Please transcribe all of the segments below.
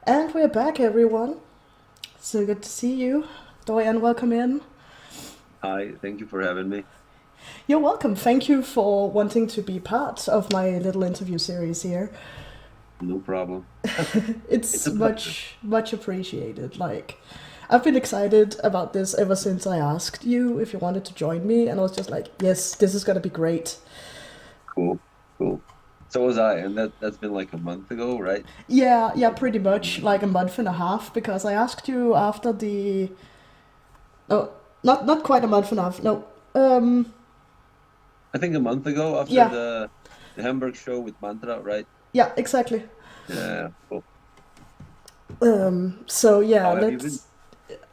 And we're back, everyone. So good to see you. Dorian, welcome in. Hi, thank you for having me. You're welcome. Thank you for wanting to be part of my little interview series here. No problem. It's It's a pleasure. much appreciated. Like, I've been excited about this ever since I asked you if you wanted to join me, and I was just like, yes, this is gonna be great. Cool, cool. So was I, and that's been like a month ago, right? Yeah, pretty much like a month and a half because I asked you after the oh, not quite a month and a half. No, I think a month ago after yeah, the Hamburg show with Manntra, right? yeah, exactly. Yeah, cool. So yeah, How have you been? let's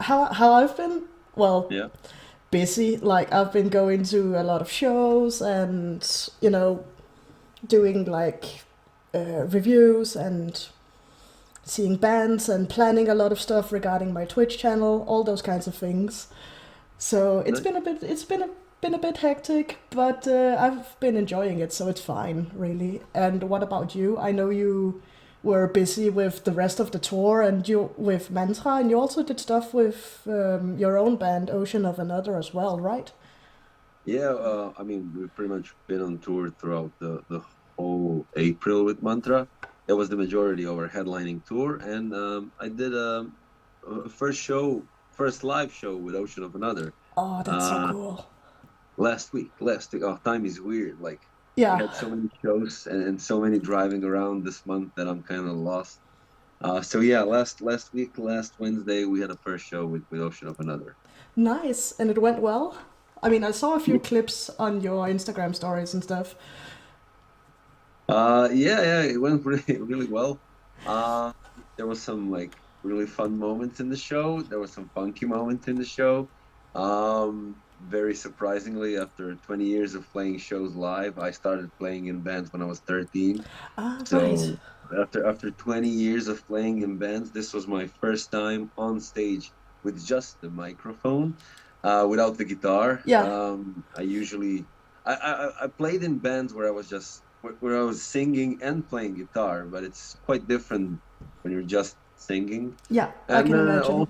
how I've been. Well, Yeah, busy. Like I've been going to a lot of shows and doing like reviews and seeing bands and planning a lot of stuff regarding my Twitch channel, all those kinds of things. So it's nice. been a bit been a bit hectic, but I've been enjoying it, so it's fine, really. And what about you? I know you were busy with the rest of the tour, and you with Manntra, and you also did stuff with your own band, Ocean of Another, as well, right? Yeah, I mean, we've pretty much been on tour throughout the whole April with Manntra. That was the majority of our headlining tour, and I did a first live show with Ocean of Another. Oh, that's so Uh, cool. last week. Oh, time is weird. Like we Yeah, had so many shows and so many driving around this month that I'm kind of lost. So yeah, last week, last Wednesday, we had a first show with Ocean of Another. nice, and it went well. I mean, I saw a few Yeah, clips on your Instagram stories and stuff. yeah, it went really really well. Uh, there was some like really fun moments in the show. There was some funky moments in the show. Very surprisingly, after 20 years of playing shows live, I started playing in bands when I was 13. Ah, right. So after 20 years of playing in bands, this was my first time on stage with just the microphone, without the guitar. Yeah, I usually I played in bands where I was just where I was singing and playing guitar, but it's quite different when you're just singing. yeah, I And can imagine.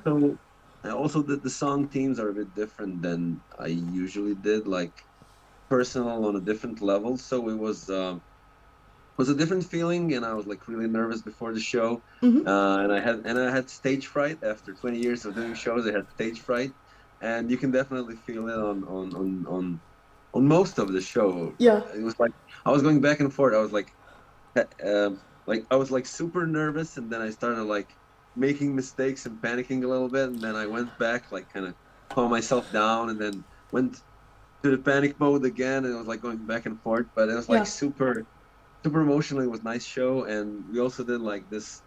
also the song themes are a bit different than I usually did, like personal on a different level. So it was a different feeling, and I was like really nervous before the show. And I had stage fright after 20 years of doing shows. I had stage fright, and you can definitely feel it on most of the show. Yeah, It was like I was going back and forth. I was like I was like super nervous, and then I started like making mistakes and panicking a little bit, and then I went back, like kind of calm myself down, and then went to the panic mode again, and it was like going back and forth. But it was like yeah. super emotional. It was a nice show, and we also did like this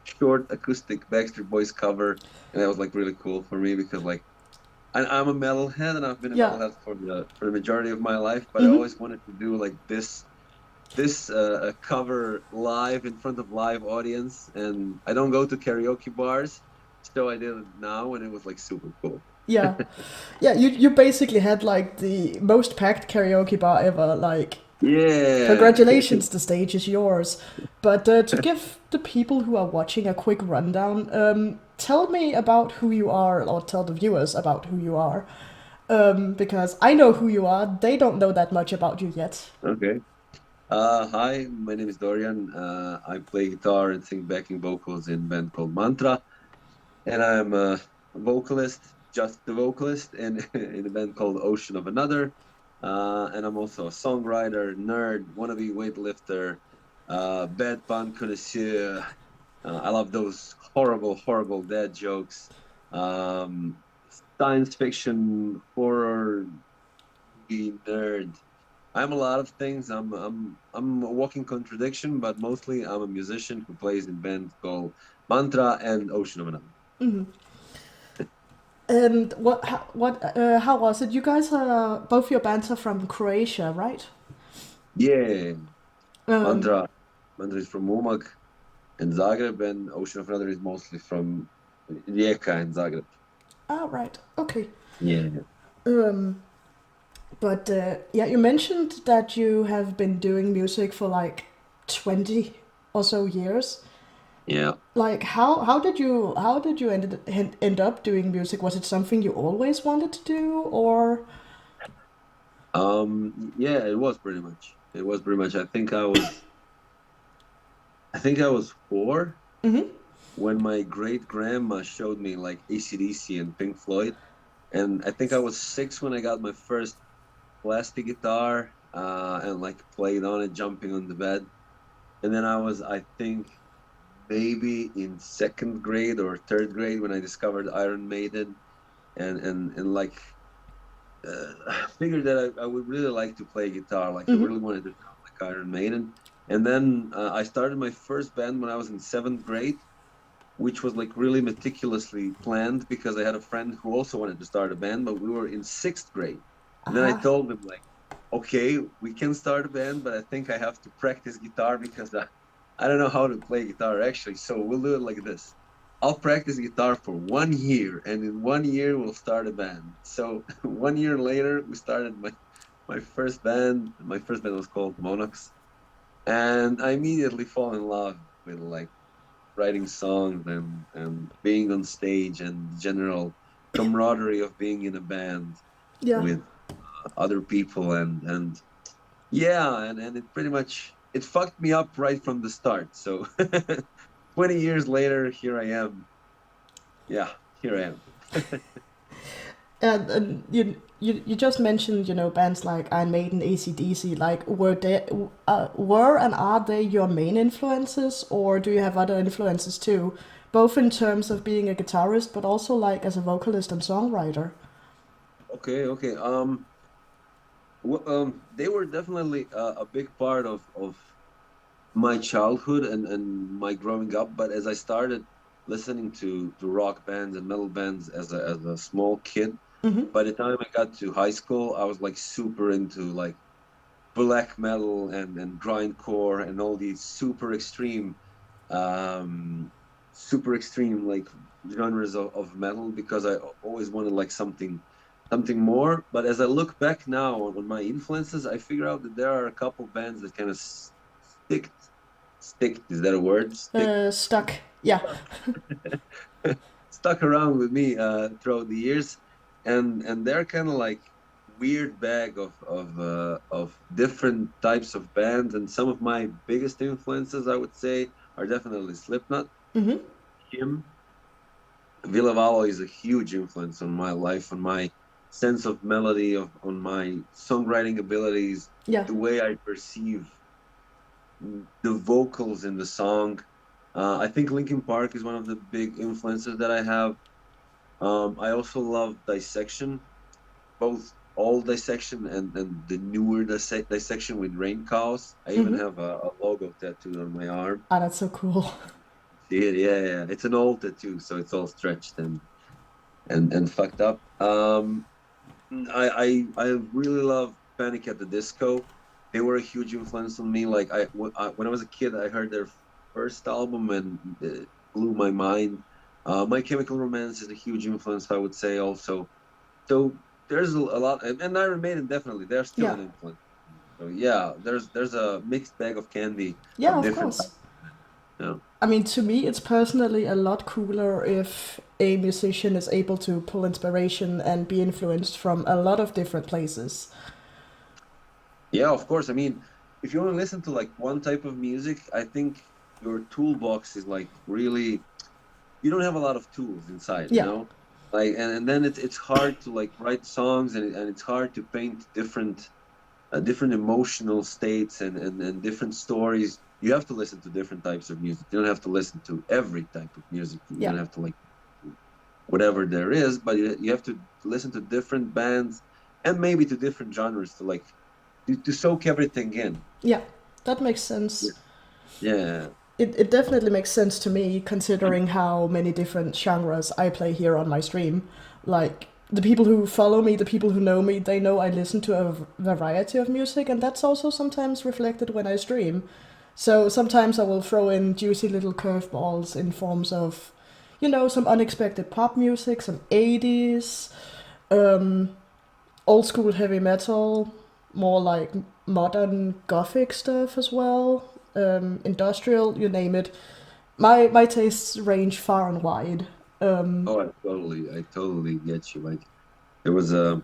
short acoustic Backstreet Boys cover, and that was like really cool for me because like I'm a metalhead, and I've been a Yeah. metalhead for the majority of my life, but I always wanted to do like this cover live in front of live audience, and I don't go to karaoke bars, so I did it now, and it was like super cool. Yeah, yeah. You basically had like the most packed karaoke bar ever. Like, Yeah. congratulations, the stage is yours. But to give the people who are watching a quick rundown, tell me about who you are, or tell the viewers about who you are. Because I know who you are. They don't know that much about you yet. Okay. Hi, my name is Dorian. I play guitar and sing backing vocals in a band called Manntra, and I'm a vocalist, just the vocalist, in in a band called Ocean of Another. And I'm also a songwriter, nerd, wannabe weightlifter, bad pun connoisseur. I love those horrible dad jokes. Um, Science fiction, horror, movie nerd. I'm a lot of things. I'm a walking contradiction, but mostly I'm a musician who plays in bands called Mantra and Ocean of Another. And how was it? You guys are both your bands are from Croatia, right? Yeah, Um. Mantra. Mantra is from Umag and Zagreb, and Ocean of Another is mostly from Rijeka and Zagreb. Ah, right. Okay. Yeah. But yeah, you mentioned that you have been doing music for like 20 or so years. Yeah. Like how did you end up doing music? Was it something you always wanted to do, or? Yeah, it was pretty much. It was pretty much. I think I was 4 Mm-hmm. when my great grandma showed me like AC/DC and Pink Floyd. And I think I was 6 when I got my first plastic guitar, and like played on it, jumping on the bed. And then I think, maybe in second grade or third grade when I discovered Iron Maiden, and like, I figured that I would really like to play guitar. Like, I Mm-hmm. really wanted to sound like Iron Maiden. And then I started my first band when I was in seventh grade, which was like really meticulously planned because I had a friend who also wanted to start a band, but we were in sixth grade. And then I Ah. told him like, okay, we can start a band, but I think I have to practice guitar because I don't know how to play guitar actually. So we'll do it like this. I'll practice guitar for 1 year, and in 1 year we'll start a band. So 1 year later, we started my first band. My first band was called Monox, and I immediately fall in love with like writing songs and being on stage and the general camaraderie of being in a band Yeah. with other people, and yeah, and it pretty much it fucked me up right from the start. So 20 years later, here I am. Yeah, here I am. And you just mentioned, bands like Iron Maiden, AC/DC. Like, were and are they your main influences, or do you have other influences too, both in terms of being a guitarist, but also like as a vocalist and songwriter? Okay, okay. They were definitely a big part of my childhood and my growing up. But as I started listening to rock bands and metal bands as a small kid, Mm-hmm. by the time I got to high school, I was like super into like black metal and grindcore and all these um, super extreme like genres of metal because I always wanted like something more. But as I look back now on my influences, I figure out that there are a couple bands that kind of stick stick is that a word? Stuck. Yeah. Stuck around with me throughout the years, and they're kind of like weird bag of different types of bands. And some of my biggest influences, I would say, are definitely Slipknot, Mm-hmm. him. Villavalo is a huge influence on my life, on my sense of melody, on my songwriting abilities, Yeah. the way I perceive the vocals in the song. I think Linkin Park is one of the big influences that I have. I also love Dissection, both old Dissection and the newer Dissection with Rain Chaos. I even Mm-hmm. have a logo tattooed on my arm. Ah, that's so cool. See it? Yeah, yeah. It's an old tattoo, so it's all stretched and fucked up. I really love Panic at the Disco. They were a huge influence on me. Like when I was a kid, I heard their first album and it blew my mind. My Chemical Romance is a huge influence, I would say, also. So there's a lot, and Iron Maiden definitely they're still Yeah. an influence. So yeah, there's a mixed bag of candy Yeah, of of different course. types. You know? I mean, to me, it's personally a lot cooler if a musician is able to pull inspiration and be influenced from a lot of different places. Yeah, of course. I mean, if you want to listen to like one type of music, I think your toolbox is like really you don't have a lot of tools inside, you Yeah. know? Like and then it's hard to like write songs and it's hard to paint different emotional states and different stories. You have to listen to different types of music. You don't have to listen to every type of music. You Yeah. don't have to like whatever there is, but you have to listen to different bands and maybe to different genres to like to soak everything in. Yeah. That makes Yeah. sense. Yeah. It definitely makes sense to me considering how many different genres I play here on my stream. Like, the people who follow me, the people who know me, they know I listen to a variety of music, and that's also sometimes reflected when I stream. So sometimes I will throw in juicy little curveballs in forms of, some unexpected pop music, some 80s, um, old school heavy metal, more like modern gothic stuff as well, industrial, you name it. my tastes range far and wide. Oh, I totally get you. Like there was a,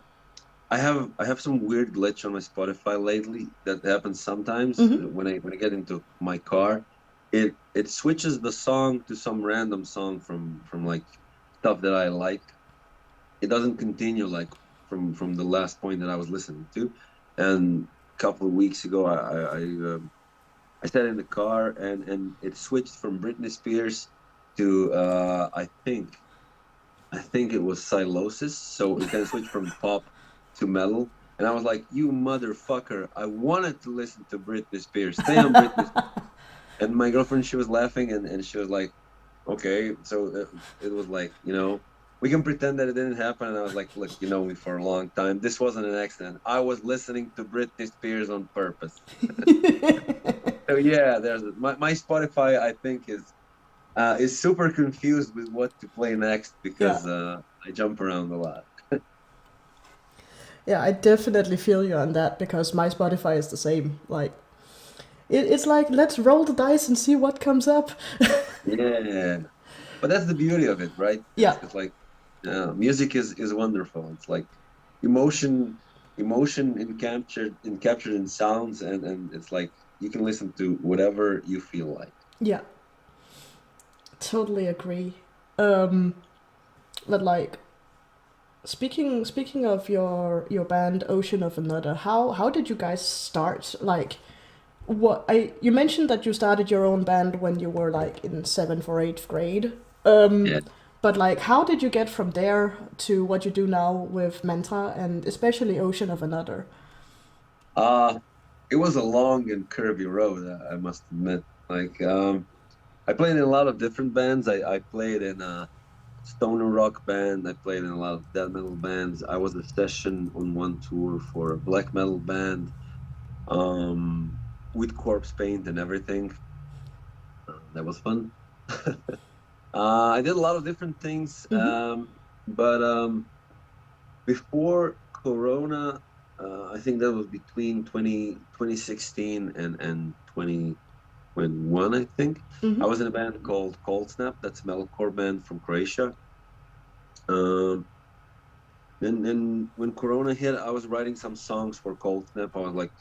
I have some weird glitch on my Spotify lately that happens sometimes Hmm. when I get into my car. It switches the song to some random song from like stuff that I like. It doesn't continue like from the last point that I was listening to. And a couple of weeks ago, I sat in the car and it switched from Britney Spears to I think it was Silosis. So it kind of switched from pop to metal. And I was like, you motherfucker, I wanted to listen to Britney Spears. Stay on Britney. And my girlfriend, she was laughing and she was like, okay. So it was like, we can pretend that it didn't happen. And I was like, look, you know me for a long time. This wasn't an accident. I was listening to Britney Spears on purpose. So yeah, there's my Spotify, I think is super confused with what to play next Yeah, because I jump around a lot. yeah, I definitely feel you on that because my Spotify is the same. Like it's like let's roll the dice and see what comes up. Yeah, but that's the beauty of it, right? Yeah, It's like music is wonderful. It's like emotion, emotion captured in sounds, and it's like you can listen to whatever you feel like. yeah, totally agree. Um, but like speaking of your band Ocean of Another, how did you guys start? Like what I you mentioned that you started your own band when you were like in seventh or eighth grade. Yeah. But like how did you get from there to what you do now with Manntra and especially Ocean of Another? Uh it was a long and curvy road, I must admit. Like I played in a lot of different bands. I played in a stoner rock band. I played in a lot of death metal bands. I was a session on one tour for a black metal band, um, with corpse paint and everything. That was fun. I did a lot of different things, Mm-hmm. but before Corona, I think that was between 2016 and 2021, I think. Mm-hmm. I was in a band called Cold Snap. That's a metalcore band from Croatia. Um, and when Corona hit, I was writing some songs for Cold Snap. I was like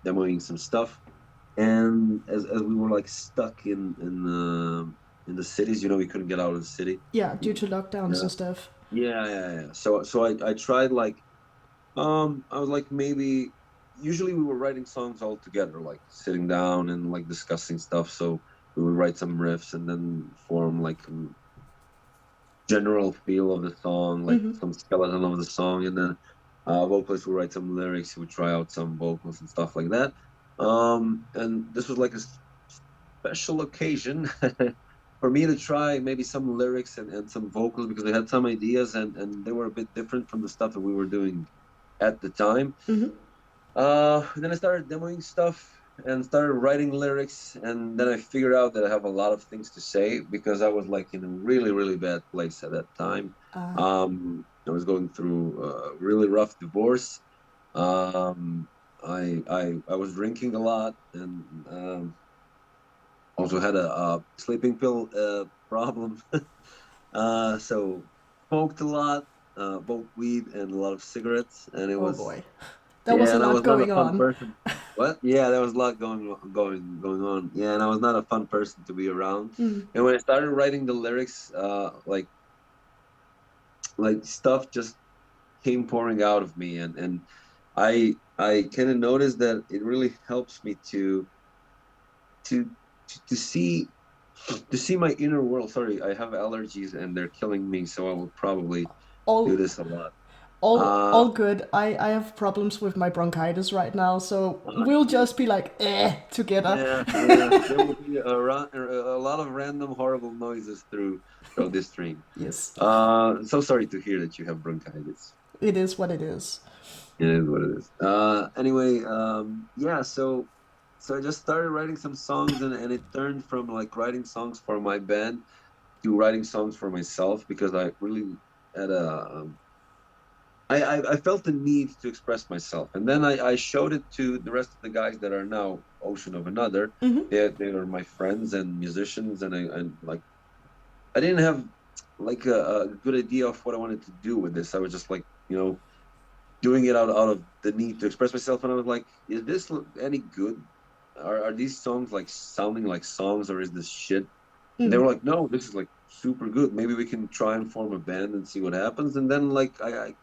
demoing some stuff, and as we were like stuck in the cities, we couldn't get out of the city. Yeah, due to lockdowns Yeah, and stuff. yeah. So I tried like I was like maybe usually we were writing songs all together, like sitting down and like discussing stuff. So we would write some riffs and then form like general feel of the song, like Mm-hmm. some skeleton of the song, and then vocalist would write some lyrics, he would try out some vocals and stuff like that. And this was like a special occasion for me to try maybe some lyrics and some vocals because I had some ideas and they were a bit different from the stuff that we were doing at the time. Mm-hmm. Then I started demoing stuff and started writing lyrics, and then I figured out that I have a lot of things to say because I was like in a really, really bad place at that time. I was going through a really rough divorce. Um, I was drinking a lot and also had a sleeping pill problem. So smoked a lot, both weed and a lot of cigarettes, and it Oh was boy, that was yeah, a and I lot was not a going fun on. person. What? Yeah, there was a lot going on. Yeah, and I was not a fun person to be around. Mm. And when I started writing the lyrics, like stuff just came pouring out of me, and I kind of noticed that it really helps me to to see my inner world. Sorry, I have allergies and they're killing me, so I will probably do All this a lot. all good. I have problems with my bronchitis right now, so we'll Shit. just be like together. Yeah. There will be a lot of random horrible noises through this stream. Yes, So sorry to hear that you have bronchitis. it is what it is. It is what it is. Anyway, yeah. So I just started writing some songs, and it turned from like writing songs for my band to writing songs for myself because I really had I felt the need to express myself, and then I showed it to the rest of the guys that are now Ocean of Another. Mm-hmm. They are my friends and musicians, and like I didn't have like a good idea of what I wanted to do with this. I was just like, doing it out of the need to express myself, and I was like, is this any good? Are these songs like sounding like songs, or is this shit? And they Mm. were like, no, this is like super good. Maybe we can try and form a band and see what happens. And then like I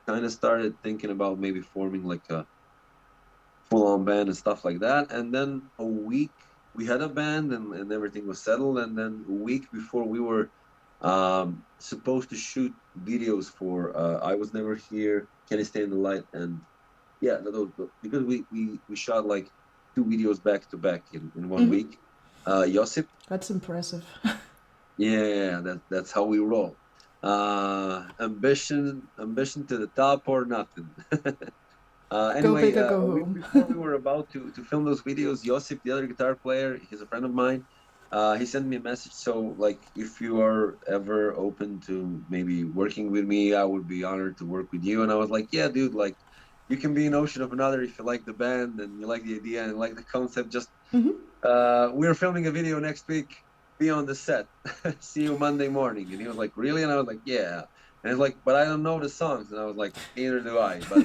kind of started thinking about maybe forming like a full-on band and stuff like that. And then a week we had a band, and everything was settled. And then a week before we were supposed to shoot videos for I Was Never Here, Can I Stay in the Light, and yeah, because we shot like two videos back to back in one Mm-hmm. week. Josip, That's impressive. yeah, that's how we roll. Ambition to the top or nothing. Go Anyway, big or go a week home. before we were about to film those videos, Josip, the other guitar player, he's a friend of mine. He sent me a message. So, like, if you are ever open to maybe working with me, I would be honored to work with you. And I was like, yeah, dude, like, you can be an Ocean of Another if you like the band and you like the idea and like the concept. Just Mm-hmm. we're filming a video next week. Be on the set. See you Monday morning. And he was like, really? And I was like, yeah. And he's like, but I don't know the songs. And I was like, neither do I. But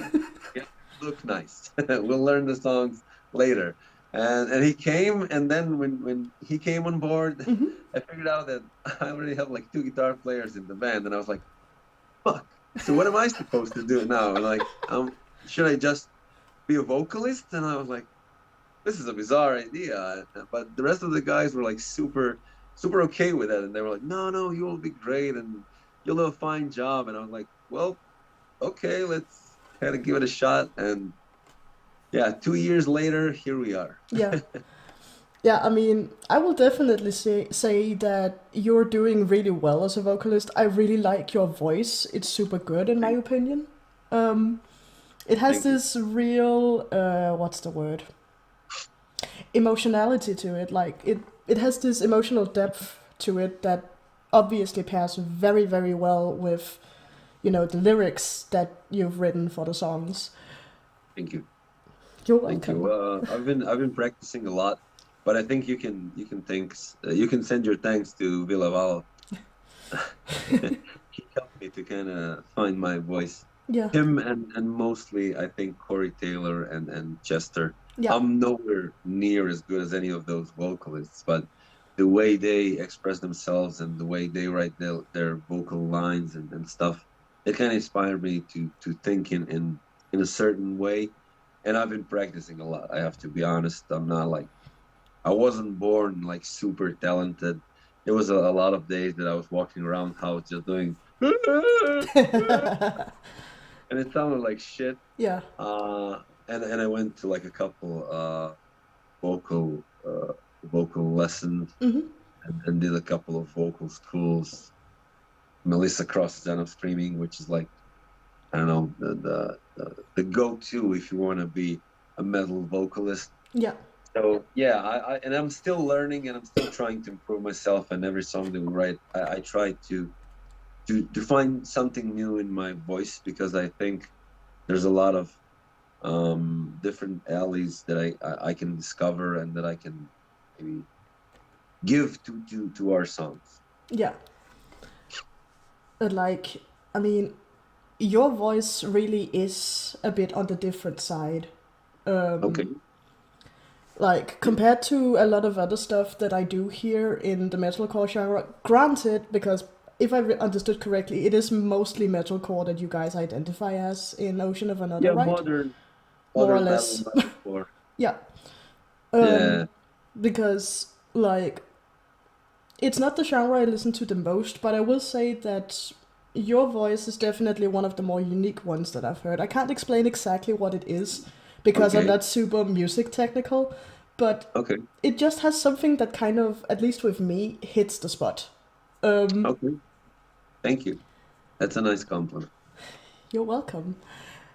it look nice. We'll learn the songs later. And he came, and then when he came on board, Mm-hmm. I figured out that I already have like two guitar players in the band, and I was like, fuck. So what am I supposed to do now? And like, should I just be a vocalist? And I was like, this is a bizarre idea. But the rest of the guys were like super okay with it, and they were like, no, you will be great, and you'll do a fine job. And I was like, well, okay, let's kind of give it a shot. And yeah, 2 years later, here we are. Yeah. Yeah, I mean, I will definitely say that you're doing really well as a vocalist. I really like your voice. It's super good in my Thank, opinion. Um, it has thank you. this real what's the word? Emotionality to it. Like it has this emotional depth to it that obviously pairs very very well with the lyrics that you've written for the songs. Thank you. You're Thank you. welcome. I've been practicing a lot, but I think you can send your thanks to Villavalo. He helped me to kind of find my voice. Yeah. Him and mostly I think Corey Taylor and Chester. Yeah. I'm nowhere near as good as any of those vocalists, but the way they express themselves and the way they write their vocal lines and stuff, it kind of inspired me to think in a certain way. And I've been practicing a lot. I have to be honest. I'm not like I wasn't born like super talented. There was a lot of days that I was walking around house just doing and it sounded like shit. Yeah. And I went to like a couple vocal vocal lessons Mm-hmm. and did a couple of vocal schools. Melissa Cross Zen of Screaming, which is like I don't know the go-to if you want to be a metal vocalist. Yeah. So yeah, and I'm still learning and I'm still trying to improve myself. And every song that we write, I try to find something new in my voice because I think there's a lot of different alleys that I can discover and that I can maybe give to our songs. Yeah. Like, I mean, your voice really is a bit on the different side. Okay. Like, compared to a lot of other stuff that I do here in the metalcore genre, granted, because if I understood correctly, it is mostly metalcore that you guys identify as in Ocean of Another, Yeah, right? More or modern metal less. metalcore. Yeah. Yeah. Because, like, it's not the genre I listen to the most, but I will say that your voice is definitely one of the more unique ones that I've heard. I can't explain exactly what it is because I'm Okay. not super music technical, but Okay. it just has something that kind of, at least with me, hits the spot. Um, Okay. Thank you. That's a nice compliment. you're welcome.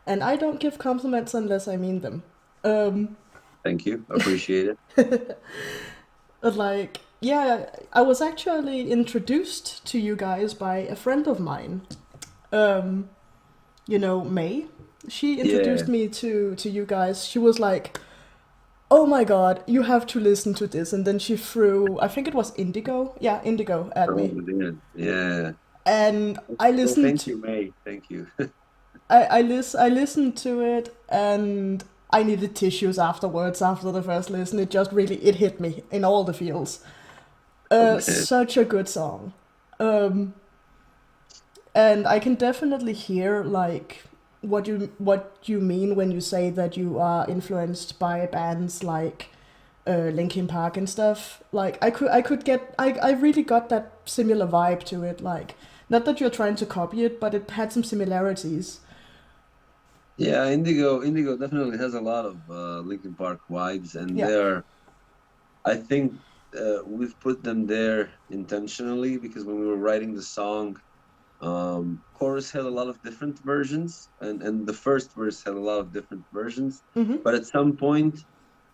And I don't give compliments unless I mean them. Um, Thank you. Appreciate it. but like, yeah, I was actually introduced to you guys by a friend of mine. Um, May. She Yeah. introduced me to you guys. She was like, oh my god, you have to listen to this. And then she threw, I think it was Indigo. Yeah, Indigo at Oh, me. man. Yeah. And Well, thank you, May. Thank you. I listened to it and I needed tissues afterwards after the first listen. It just really, it hit me in all the feels. Oh, man. Such a good song. Um, and I can definitely hear like what you mean when you say that you are influenced by bands like Linkin Park and stuff. Like I could get I really got that similar vibe to it. Like not that you're trying to copy it, but it had some similarities. Yeah, Indigo definitely has a lot of Linkin Park vibes, and Yeah. they're, I think we've put them there intentionally because when we were writing the song, chorus had a lot of different versions, and the first verse had a lot of different versions. Mm-hmm. But at some point,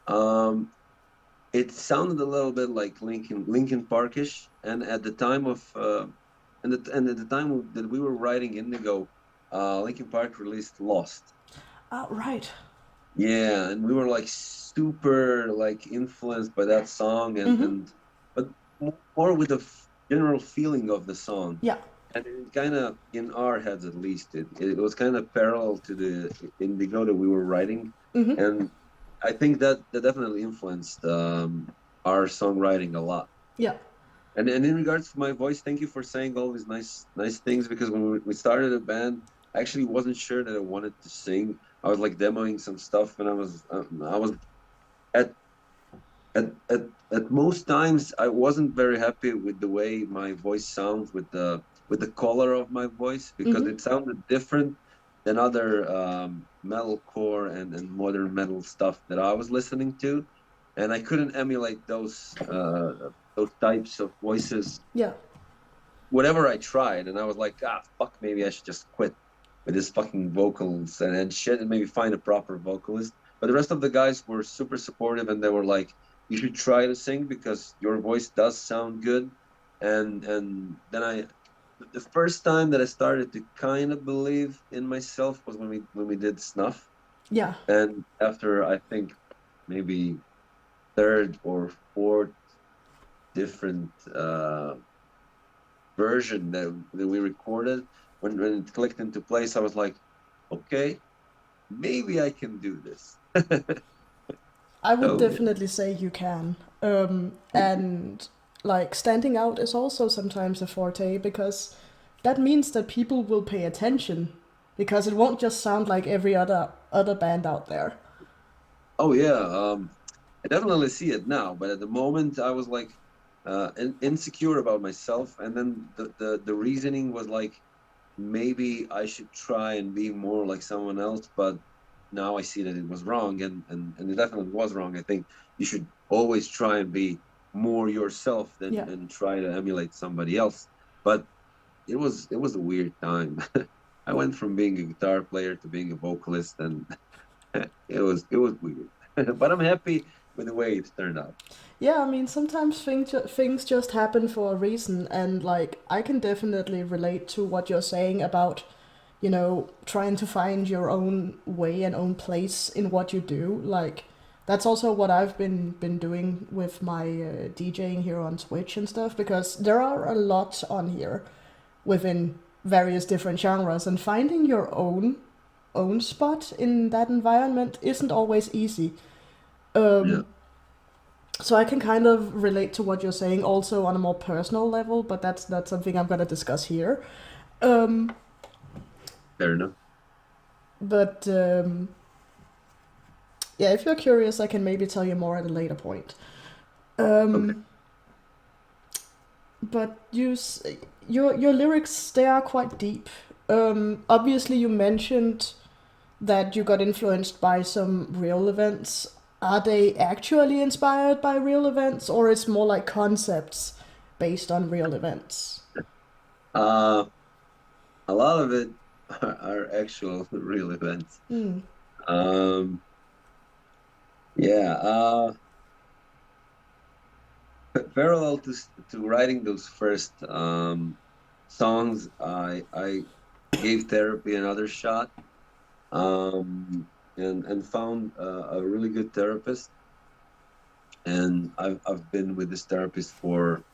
um, it sounded a little bit like Linkin Parkish, and at the time of and at the time that we were writing Indigo, Linkin Park released Lost. Right. Yeah, and we were like super like influenced by that song, Mm-hmm. and but more with the general feeling of the song, Yeah. and it kind of in our heads at least it was kind of parallel to the Indigo that we were writing, Mm-hmm. and I think that definitely influenced our songwriting a lot. Yeah. And in regards to my voice, thank you for saying all these nice things because when we started a band, I actually wasn't sure that I wanted to sing. I was like demoing some stuff, and I was at at at most times I wasn't very happy with the way my voice sounds with the color of my voice because Mm-hmm. it sounded different than other metalcore and modern metal stuff that I was listening to, and I couldn't emulate those types of voices Yeah. whatever I tried, and I was like, ah, fuck, maybe I should just quit with this fucking vocals and shit, and maybe find a proper vocalist. But the rest of the guys were super supportive, and they were like, you should try to sing because your voice does sound good. And then the first time that I started to kind of believe in myself was when we did Snuff, Yeah. and after I think maybe third or fourth different version that we recorded, when it clicked into place, I was like, okay, maybe I can do this. I would So definitely say you can. And like standing out is also sometimes a forte because that means that people will pay attention because it won't just sound like every other band out there. oh yeah, I definitely see it now, but at the moment I was like insecure about myself, and then the reasoning was like maybe I should try and be more like someone else, but now I see that it was wrong, and it definitely was wrong. I think you should always try and be more yourself Yeah. than try to emulate somebody else. But it was a weird time. I went from being a guitar player to being a vocalist, and it was weird. But I'm happy with the way it turned out. Yeah, I mean, sometimes things just happen for a reason, and like I can definitely relate to what you're saying about, you know, trying to find your own way and own place in what you do. Like that's also what I've been doing with my DJing here on Twitch and stuff because there are a lot on here within various different genres, and finding your own spot in that environment isn't always easy. Yeah, So I can kind of relate to what you're saying also on a more personal level, but that's not something I'm gonna discuss here. Um, fair enough. but yeah, if you're curious, I can maybe tell you more at a later point. Okay. But your lyrics they are quite deep. Obviously, you mentioned that you got influenced by some real events. Are they actually inspired by real events, or it's more like concepts based on real events? Uh, a lot of it are actual real events. Hmm. Um, yeah. Parallel to writing those first songs, I gave therapy another shot, um, and found a really good therapist. and I've been with this therapist for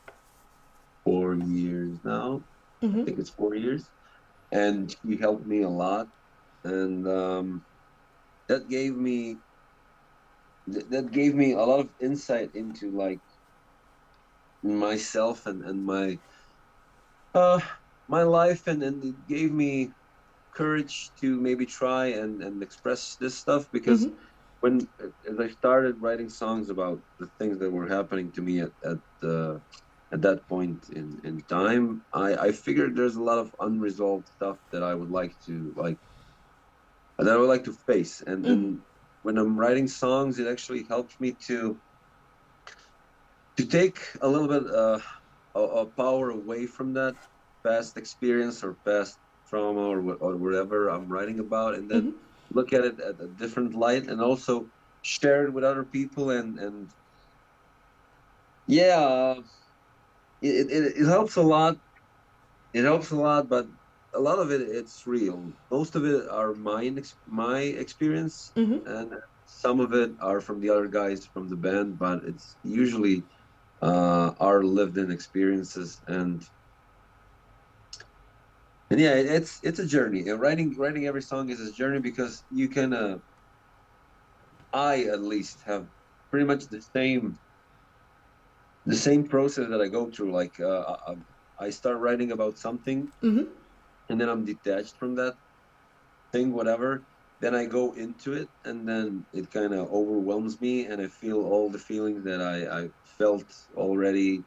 4 years now. I Mm-hmm. think it's 4 years, and he helped me a lot, and that gave me that gave me a lot of insight into like myself and uh my life, and it gave me courage to maybe try and express this stuff, because Mm-hmm. when as I started writing songs about the things that were happening to me at that point in time, I figured there's a lot of unresolved stuff that I would like to that I would like to face, Mm-hmm. and when I'm writing songs, it actually helps me to take a little bit of power away from that past experience or past trauma or whatever I'm writing about, and then Mm-hmm. look at it at a different light, and also share it with other people, and yeah, it helps a lot. It helps a lot, but a lot of it, it's real. Most of it are my experience, Mm-hmm. and some of it are from the other guys from the band, but it's usually our lived in experiences, and yeah, it's a journey. Writing every song is a journey, because you can I at least have pretty much the same process that I go through. Like I start writing about something, Mm-hmm. and then I'm detached from that thing, whatever. Then I go into it, and then it kind of overwhelms me, and I feel all the feelings that I felt already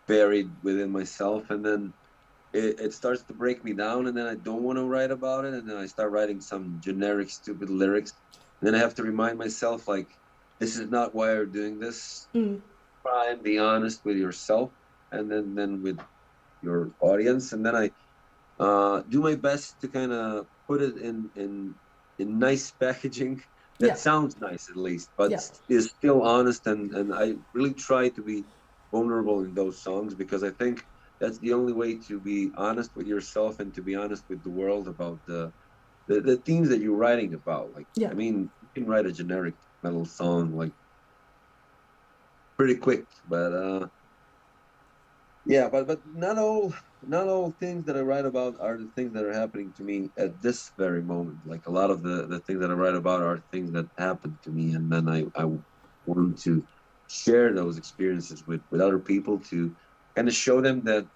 buried within myself, and then it starts to break me down, and then I don't want to write about it, and then I start writing some generic stupid lyrics, and then I have to remind myself, like, this is not why you're doing this. Mm. Try and be honest with yourself, and then with your audience, and then I do my best to kind of put it in nice packaging that Yeah. sounds nice, at least, but Yeah. is still honest, and I really try to be vulnerable in those songs, because I think that's the only way to be honest with yourself and to be honest with the world about the themes that you're writing about. Like, Yeah. I mean, you can write a generic metal song like pretty quick, but yeah, but not all things that I write about are the things that are happening to me at this very moment. Like, a lot of the things that I write about are things that happened to me, and then I want to share those experiences with other people, to kind of show them that,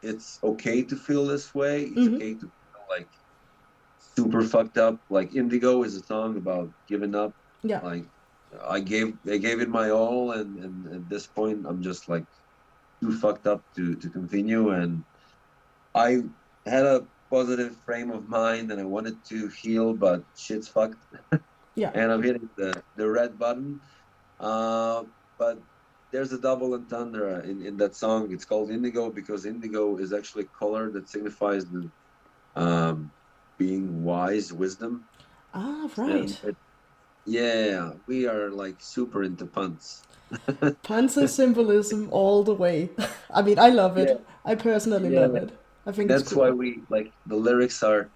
it's okay to feel this way. It's Mm-hmm. okay to feel like super fucked up. Like, Indigo is a song about giving up. Yeah. Like, I gave it my all, and at this point I'm just like too fucked up to continue. And I had a positive frame of mind, and I wanted to heal, but shit's fucked, Yeah. and I'm hitting the red button. Uh, but there's a double entendre in that song. It's called Indigo because indigo is actually a color that signifies the um, being wise, wisdom, Ah, and right. yeah, we are like super into puns. Puns and symbolism all the way. I mean, I love Yeah, it. I personally yeah. love it. I think it's That's why cool. we like the lyrics are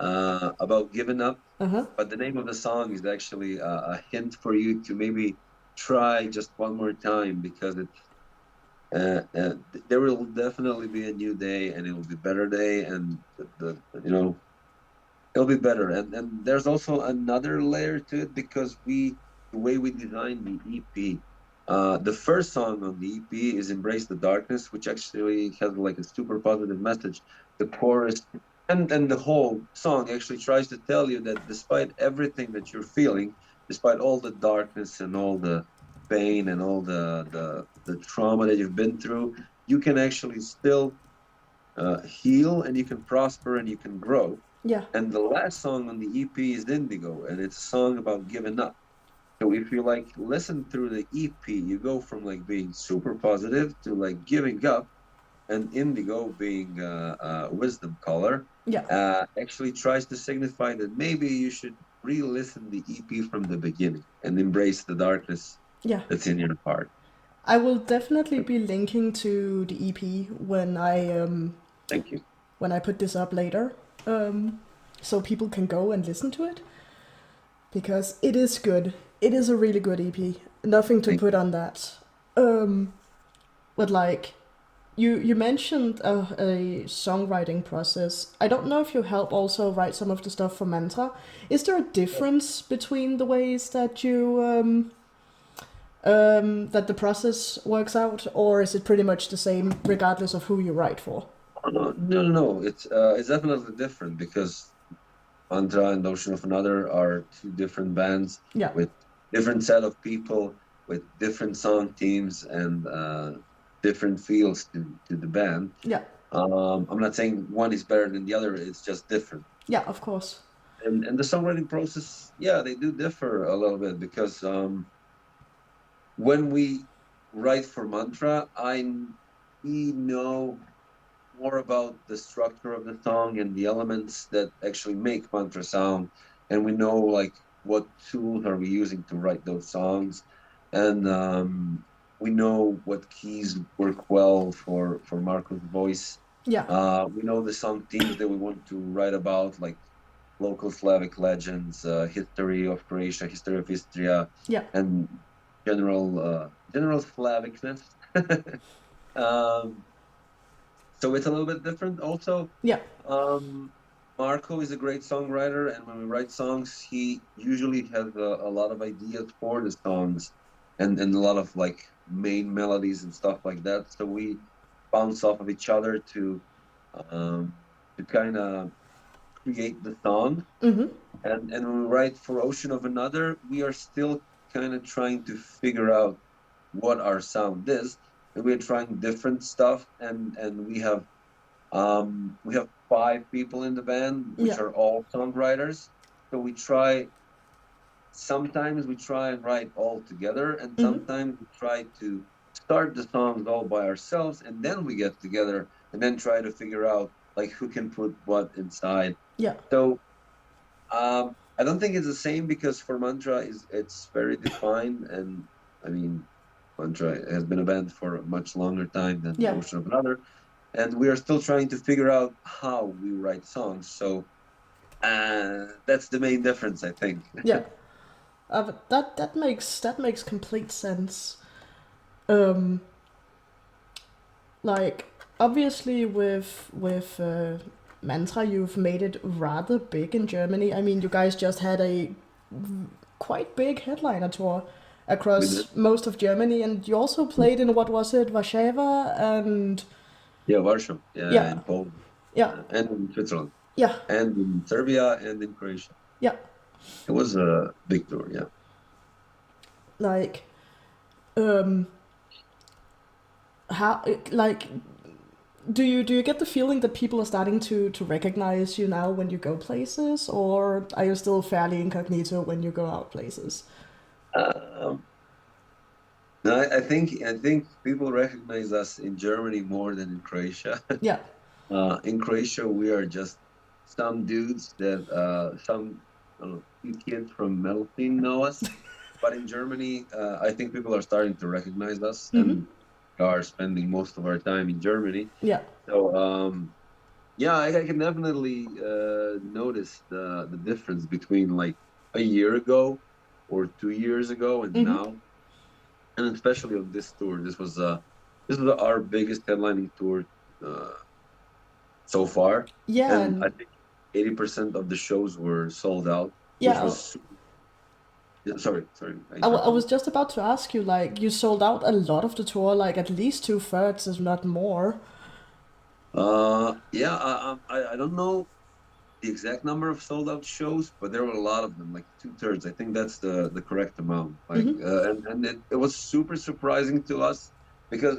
about giving up, Uh huh. but the name of the song is actually a hint for you to maybe try just one more time, because there will definitely be a new day, and it will be a better day, and it'll be better. And there's also another layer to it, because the way we designed the EP, the first song on the EP is "Embrace the Darkness," which actually has like a super positive message. The chorus and the whole song actually tries to tell you that despite everything that you're feeling, despite all the darkness and all the pain and all the trauma that you've been through, you can actually still heal, and you can prosper, and you can grow. Yeah. And the last song on the EP is Indigo, and it's a song about giving up. So if you like listen through the EP, you go from like being super positive to like giving up, and Indigo being a wisdom color, Yeah. actually tries to signify that maybe you should re-listen the EP from the beginning and embrace the darkness Yeah. that's in your heart. I will definitely be linking to the EP Thank you. when I put this up later, so people can go and listen to it because it is good. It is a really good EP. Nothing to Thank put on that. But like you mentioned a songwriting process. I don't know if you help also write some of the stuff for Manntra. Is there a you. difference between the ways that you that the process works out, or is it pretty much the same regardless of who you write for? No. It's definitely different because Manntra and Ocean of Another are two different bands Yeah, with different set of people, with different song teams and different feels to the band. yeah, I'm not saying one is better than the other, it's just different. yeah. Of course. And the songwriting process, yeah, they do differ a little bit because when we write for Manntra, we know more about the structure of the song and the elements that actually make Manntra sound, and we know like what tools are we using to write those songs, and we know what keys work well for Marco's voice. Yeah, We know the song themes that we want to write about, like local Slavic legends, history of Croatia, history of Istria, yeah. and general Slavicness. um, so it's a little bit different. Also, Yeah. um, Marco is a great songwriter, and when we write songs, he usually has a lot of ideas for the songs, and a lot of like main melodies and stuff like that. So we bounce off of each other um, to kind of create the song. Mm-hmm. And when we write for Ocean of Another, we are still kind of trying to figure out what our sound is, and we're trying different stuff, and we have five people in the band, which Yeah. are all songwriters. So sometimes we try and write all together, and Mm-hmm. sometimes we try to start the songs all by ourselves, and then we get together and then try to figure out like who can put what inside. Yeah. So I don't think it's the same because for Manntra is it's very defined, and I mean Manntra has been a band for a much longer time than Yeah. Ocean of Another, and we are still trying to figure out how we write songs. So that's the main difference, I think. Yeah. But that makes complete sense. Um, like obviously with Manntra, you've made it rather big in Germany. I mean, you guys just had a quite big headliner tour We did, across most of Germany, and you also played in what was it, Warszawa, and yeah, Warsaw, yeah, yeah, in Poland, yeah, and in Switzerland, yeah, and in Serbia, and in Croatia. yeah. It was a big tour, yeah. Like, um, how like do you get the feeling that people are starting to recognize you now when you go places, or are you still fairly incognito when you go out places? Um, no, I think people recognize us in Germany more than in Croatia. Yeah. In Croatia, we are just some dudes that some I don't know, few kids from metal scene know us. But in Germany, I think people are starting to recognize us Mm-hmm. and are spending most of our time in Germany. Yeah. So yeah, I can definitely notice the difference between like a year ago or 2 years ago and Mm-hmm. now, and especially on this tour. This was our biggest headlining tour uh, so far, Yeah. and I And think 80% of the shows were sold out, which yeah, was yeah, sorry, I I interrupted was you. just about to ask you, like, you sold out a lot of the tour, like at least two-thirds, if not more. Yeah, I don't know the exact number of sold out shows, but there were a lot of them, like 2/3. I think that's the correct amount. Like, Mm-hmm. and it was super surprising to us because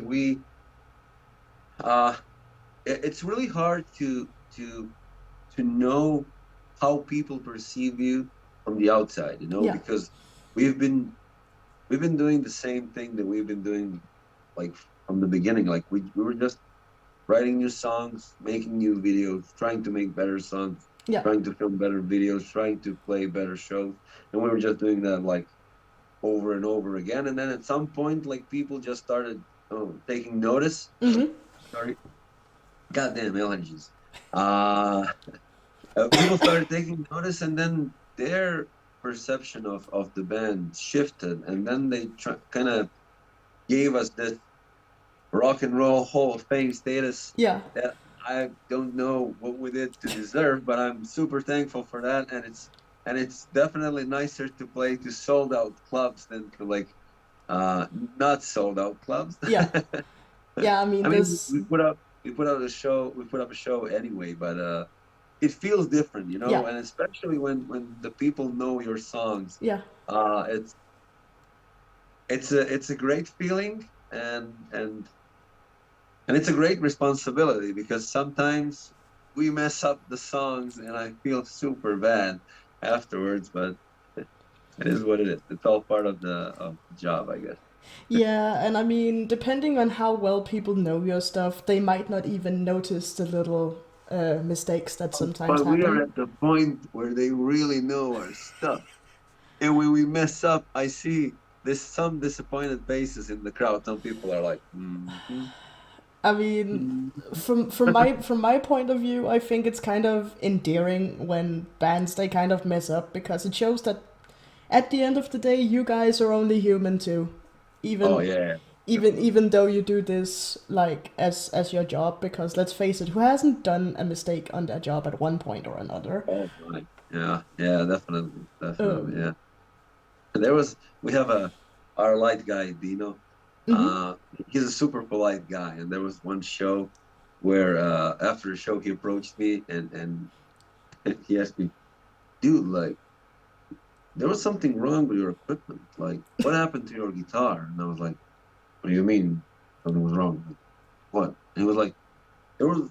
uh, it's really hard to know how people perceive you from the outside, Yeah. because we've been we've been doing the same thing that we've been doing like from the beginning. Like we were just writing new songs, making new videos, trying to make better songs, Yeah. trying to film better videos, trying to play better shows. And we were just doing that like over and over again. And then at some point, like people just started taking notice. Mm-hmm. Sorry, goddamn allergies. Uh, People started taking notice, and then there. perception of the band shifted, and then they kind of gave us this rock and roll Hall of Fame status Yeah. that I don't know what we did to deserve, but I'm super thankful for that. And it's definitely nicer to play to sold out clubs than to like uh not sold out clubs. Yeah. Yeah, I I mean mean, this. we put out a show, we put up a show anyway, but it feels different, you Yeah. know, and especially when the people know your songs, Yeah. uh, it's a great feeling, and it's a great responsibility because sometimes we mess up the songs, and I feel super bad afterwards, but it is what it is. It's all part of the job, I guess. Yeah, and I mean, depending on how well people know your stuff, they might not even notice the little mistakes that sometimes But we are happen. at the point where they really know our stuff. And when we mess up, I see there's some disappointed faces in the crowd. Some people are like, I mean, from my point of view, I think it's kind of endearing when bands they kind of mess up because it shows that at the end of the day, you guys are only human too, oh even yeah, definitely. even though you do this like as your job. Because let's face it, who hasn't done a mistake on their job at one point or another? Oh my, yeah, yeah, definitely, definitely, Um, yeah. And there was we have a our light guy Dino. mhm. He's a super polite guy, and there was one show where after the show he approached me and he asked me, dude, like there was something wrong with your equipment. Like what happened to your guitar? And I was like, what do you mean something was wrong? Like, what? And he was like, there was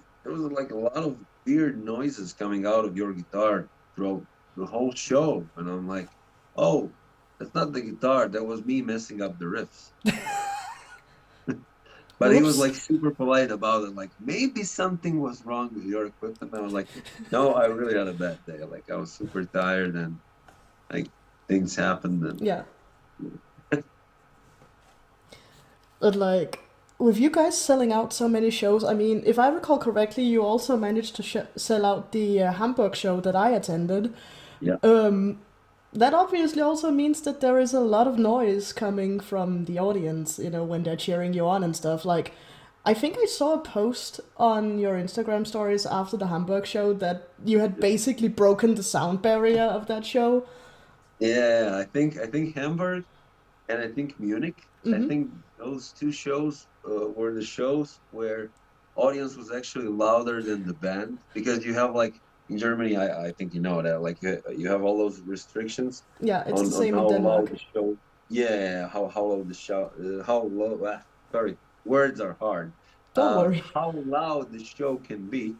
like a lot of weird noises coming out of your guitar throughout the whole show. And I'm like, oh, that's not the guitar. That was me messing up the riffs. But he was Whoops. like super polite about it. Like maybe something was wrong with your equipment. I was like, no, I really had a bad day. Like I was super tired and like things happened and Yeah, but like with you guys selling out so many shows, I mean, if I recall correctly, you also managed to sell out the Hamburg show that I attended. yeah. That obviously also means that there is a lot of noise coming from the audience, when they're cheering you on and stuff. Like, I think I saw a post on your Instagram stories after the Hamburg show that you had basically broken the sound barrier of that show. Yeah, I think Hamburg and I think Munich. I think those two shows were the shows where audience was actually louder than the band because you have like in Germany, I think you know that like you have all those restrictions Yeah, it's the on same in how loud Denmark. the show. Yeah, how loud the show, how low. Sorry, words are hard. Don't worry. How loud the show can be,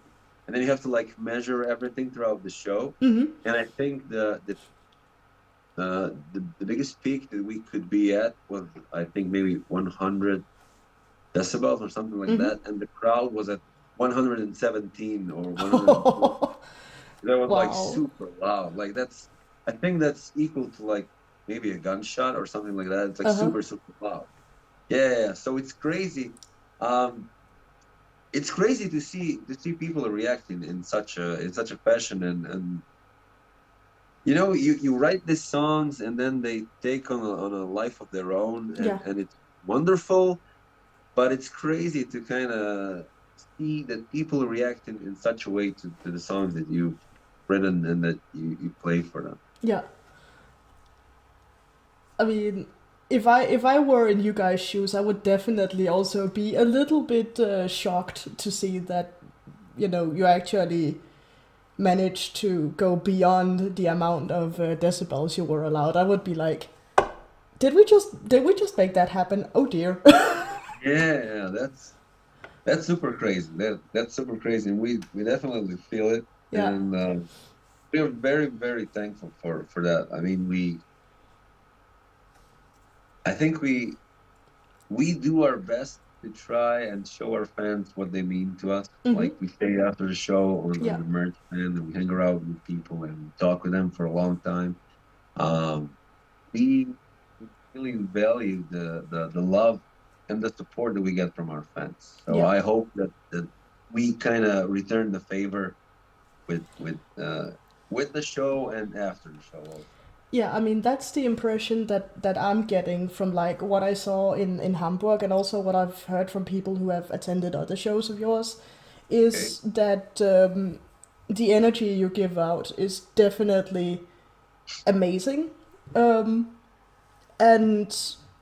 and then you have to like measure everything throughout the show. And I think the biggest peak that we could be at was I think maybe 100 decibels or something like that, and the crowd was at 117 or 120. That was like Wow. super loud. Like that's I think that's equal to like maybe a gunshot or something like that. It's like Uh huh. super loud. Yeah, so um it's crazy to see people reacting in such a fashion and you know, you write these songs and then they take on a life of their own, Yeah. and it's wonderful, but it's crazy to kind of see that people react in such a way to the songs that you've written and that you play for them. Yeah. I mean, if I were in you guys' shoes, I would definitely also be a little bit shocked to see that you actually managed to go beyond the amount of decibels you were allowed. I would be like, did we just make that happen? Oh dear. Yeah, that's super crazy. That's super crazy, and we definitely feel it, Yeah. and we're very thankful for that. I mean, I think we do our best to try and show our fans what they mean to us. Mhm. Like we stay after the show on Yeah. the merch stand and we hang around with people and we talk with them for a long time. Um, we really value the love and the support that we get from our fans. So Yeah. I hope that we kind of return the favor with with the show and after the show also. Yeah, I mean that's the impression that I'm getting from like what I saw in Hamburg, and also what I've heard from people who have attended other shows of yours, Okay. is that the energy you give out is definitely amazing. Um, and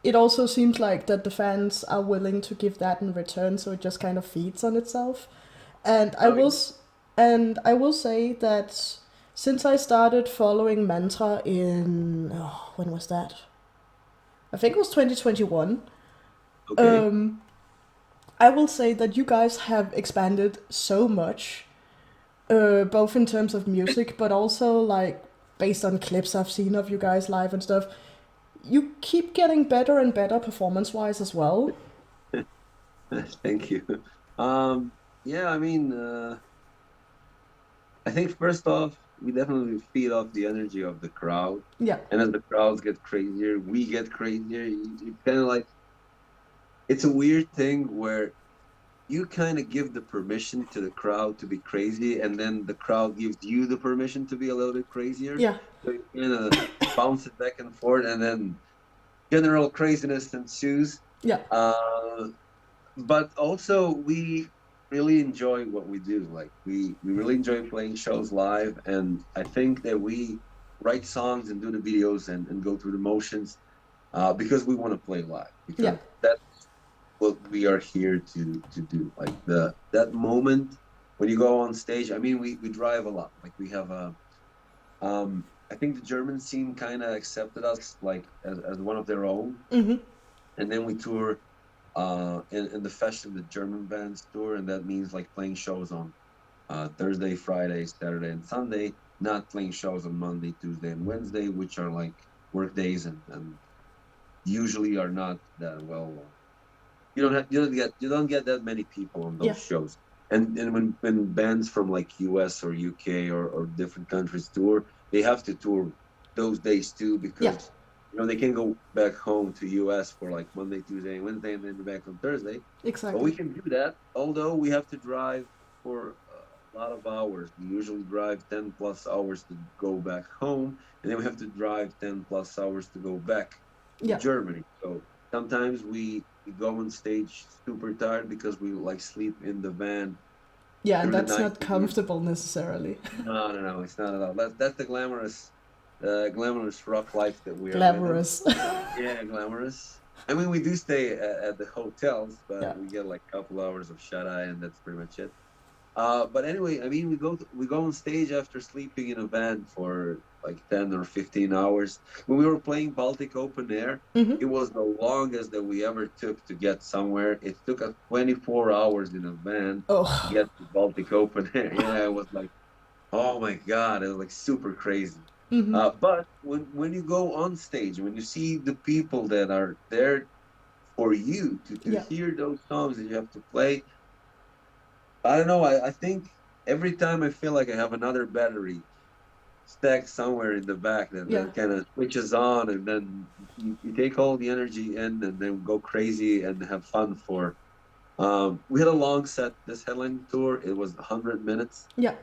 it also seems like that the fans are willing to give that in return, so it just kind of feeds on itself. And I Oh, will yeah. s- and I will say that since I started following Manntra in when was that? I think it was 2021. Okay. Um, I will say that you guys have expanded so much, both in terms of music, but also like based on clips I've seen of you guys live and stuff. You keep getting better and better performance wise as well. Thank you. Um, yeah, I mean, I think first off, we definitely feed off the energy of the crowd. Yeah, And as the crowds get crazier, we get crazier. It's kind of like, it's a weird thing where you kind of give the permission to the crowd to be crazy, and then the crowd gives you the permission to be a little bit crazier. yeah, So you kind of bounce it back and forth, and then general craziness ensues. yeah, Uh, but also we really enjoy what we do. Like we really enjoy playing shows live, and I think that we write songs and do the videos and go through the motions because we want to play live, yeah, because that's what we are here to do. Like the that moment when you go on stage. I mean, we drive a lot. Like we have a I think the German scene kind of accepted us like as one of their own, mm-hmm, and then we tour in the fashion the German bands tour, and that means like playing shows on Thursday, Friday, Saturday, and Sunday, not playing shows on Monday, Tuesday, and Wednesday, which are like work days and usually are not that well. You don't get that many people on yeah, those shows. And when bands from like US or UK or different countries tour, they have to tour those days too, yeah, because they can go back home to US for like Monday, Tuesday, and Wednesday, and then back on Thursday. But we exactly. can do that, although we have to drive for a lot of hours. We usually drive 10 plus hours to go back home, and then we have to drive 10 plus hours to go back to Yeah, Germany. So sometimes we go on stage super tired because we like sleep in the van yeah, and through the that's night. not comfortable necessarily. No, it's not at all. That's the glamorous rock life that we are living. Glamorous. Yeah, glamorous. I mean, we do stay at the hotels, but Yeah. we get like a couple hours of shut eye, and that's pretty much it. But anyway, I mean, we go on stage after sleeping in a van for like 10 or 15 hours. When we were playing Baltic Open Air, Mm-hmm. it was the longest that we ever took to get somewhere. It took us 24 hours in a van to Oh. get to Baltic Open Air. Yeah, it was like, oh my God, it was like super crazy. Mm-hmm. But when you go on stage, when you see the people that are there for you to Yeah. hear those songs that you have to play, I don't know. I think every time I feel like I have another battery stacked somewhere in the back Yeah. that kind of switches on, and then you take all the energy in and then go crazy and have fun for. We had a long set this headline tour. It was 100 minutes. Yeah.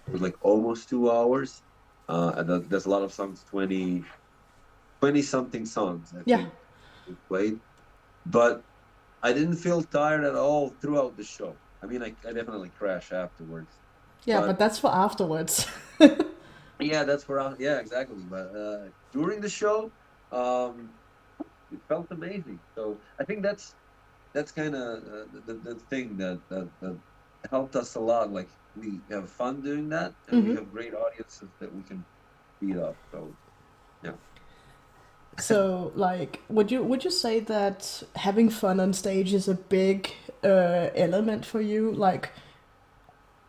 It was like almost 2 hours. There's a lot of songs, 20 something songs, I Yeah. think we played. But I didn't feel tired at all throughout the show. I mean, I definitely crash afterwards. Yeah, but But that's for afterwards. yeah, that's where yeah, exactly. But during the show, um, it felt amazing. So I think that's kind of the thing that helped us a lot. Like we have fun doing that, and we Mm-hmm. have great audiences that we can feed off. So yeah. So, like, would you say that having fun on stage is a big element for you? Like,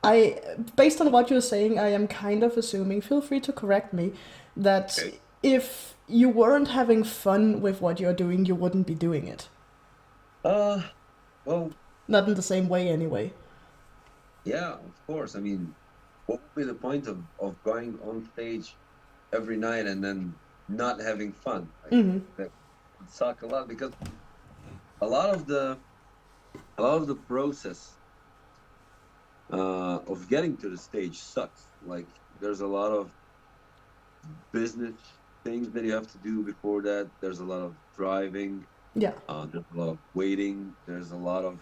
I, based on what you're saying, I am kind of assuming. Feel free to correct me. That Okay. if you weren't having fun with what you're doing, you wouldn't be doing it. Uh, well, Not in the same way, anyway. yeah, of course. I mean, what would be the point of going on stage every night and then not having fun? Like Mm-hmm. that would suck a lot, because a lot of the a lot of the process of getting to the stage sucks. Like there's a lot of business things that you have to do before that. There's a lot of driving. Yeah. There's a lot of waiting. There's a lot of